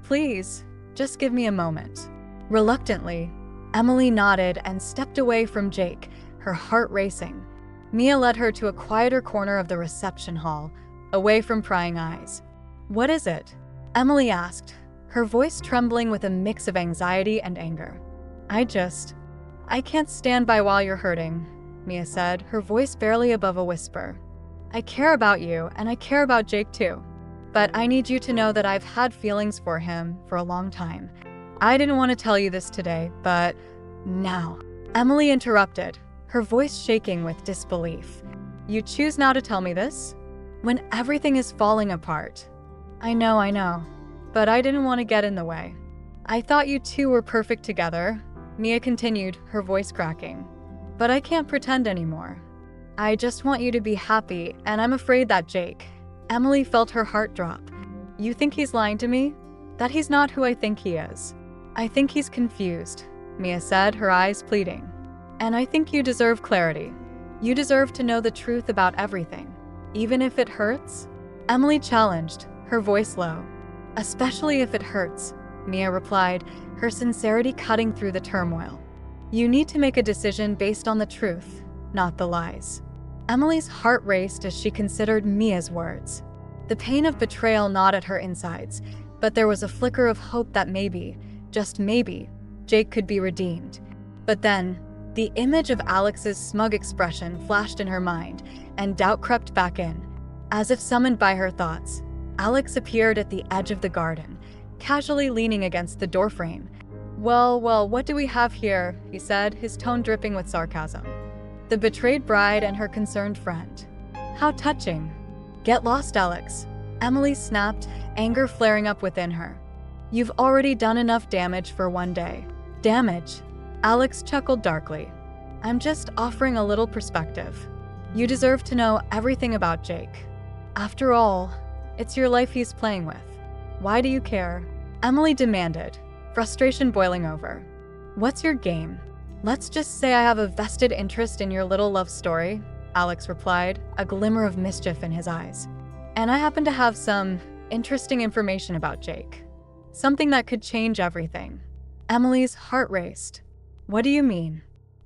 Please, just give me a moment. Reluctantly, Emily nodded and stepped away from Jake, her heart racing. Mia led her to a quieter corner of the reception hall, away from prying eyes. What is it? Emily asked, her voice trembling with a mix of anxiety and anger. I can't stand by while you're hurting, Mia said, her voice barely above a whisper. I care about you, and I care about Jake too. But I need you to know that I've had feelings for him for a long time. I didn't want to tell you this today, but now. Emily interrupted, her voice shaking with disbelief. You choose now to tell me this? When everything is falling apart. I know, but I didn't want to get in the way. I thought you two were perfect together, Mia continued, her voice cracking. But I can't pretend anymore. I just want you to be happy, and I'm afraid that Jake. Emily felt her heart drop. You think he's lying to me? That he's not who I think he is. I think he's confused, Mia said, her eyes pleading. And I think you deserve clarity. You deserve to know the truth about everything, even if it hurts. Emily challenged, her voice low. Especially if it hurts, Mia replied, her sincerity cutting through the turmoil. You need to make a decision based on the truth, not the lies. Emily's heart raced as she considered Mia's words. The pain of betrayal gnawed at her insides, but there was a flicker of hope that maybe, just maybe, Jake could be redeemed. But then, the image of Alex's smug expression flashed in her mind, and doubt crept back in. As if summoned by her thoughts, Alex appeared at the edge of the garden, casually leaning against the doorframe. Well, what do we have here?" he said, his tone dripping with sarcasm. "The betrayed bride and her concerned friend. How touching." "Get lost, Alex," Emily snapped, anger flaring up within her. "You've already done enough damage for one day." "Damage?" Alex chuckled darkly. "I'm just offering a little perspective. You deserve to know everything about Jake. After all, it's your life he's playing with. Why do you care?" Emily demanded, frustration boiling over. "What's your game?" "Let's just say I have a vested interest in your little love story," Alex replied, a glimmer of mischief in his eyes. "And I happen to have some interesting information about Jake. Something that could change everything." Emily's heart raced. "What do you mean?"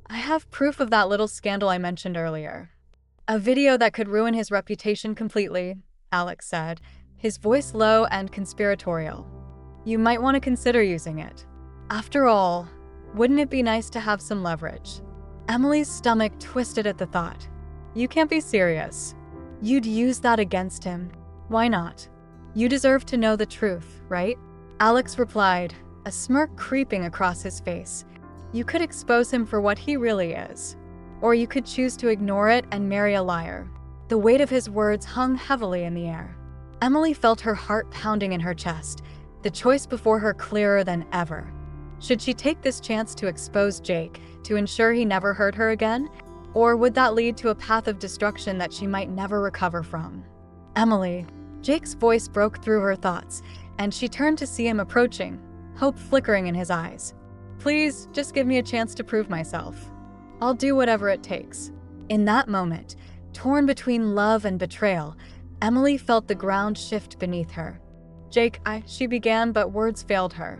"I have proof of that little scandal I mentioned earlier. A video that could ruin his reputation completely," Alex said, his voice low and conspiratorial. "You might want to consider using it. After all, wouldn't it be nice to have some leverage?" Emily's stomach twisted at the thought. "You can't be serious. You'd use that against him. Why not? You deserve to know the truth, right?" Alex replied, a smirk creeping across his face. "You could expose him for what he really is. Or you could choose to ignore it and marry a liar." The weight of his words hung heavily in the air. Emily felt her heart pounding in her chest, the choice before her clearer than ever. Should she take this chance to expose Jake, to ensure he never hurt her again? Or would that lead to a path of destruction that she might never recover from? "Emily," Jake's voice broke through her thoughts, and she turned to see him approaching, hope flickering in his eyes. "Please, just give me a chance to prove myself. I'll do whatever it takes." In that moment, torn between love and betrayal, Emily felt the ground shift beneath her. "Jake, she began, but words failed her.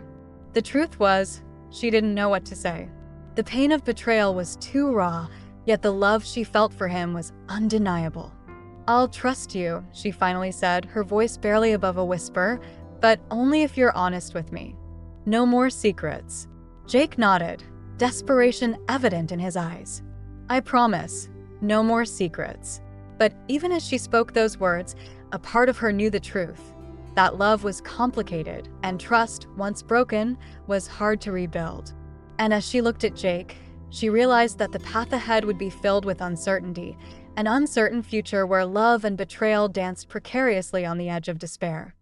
The truth was, she didn't know what to say. The pain of betrayal was too raw, yet the love she felt for him was undeniable. "I'll trust you," she finally said, her voice barely above a whisper, "but only if you're honest with me. No more secrets." Jake nodded, desperation evident in his eyes. "I promise, no more secrets." But even as she spoke those words, a part of her knew the truth. That love was complicated, and trust, once broken, was hard to rebuild. And as she looked at Jake, she realized that the path ahead would be filled with uncertainty, an uncertain future where love and betrayal danced precariously on the edge of despair.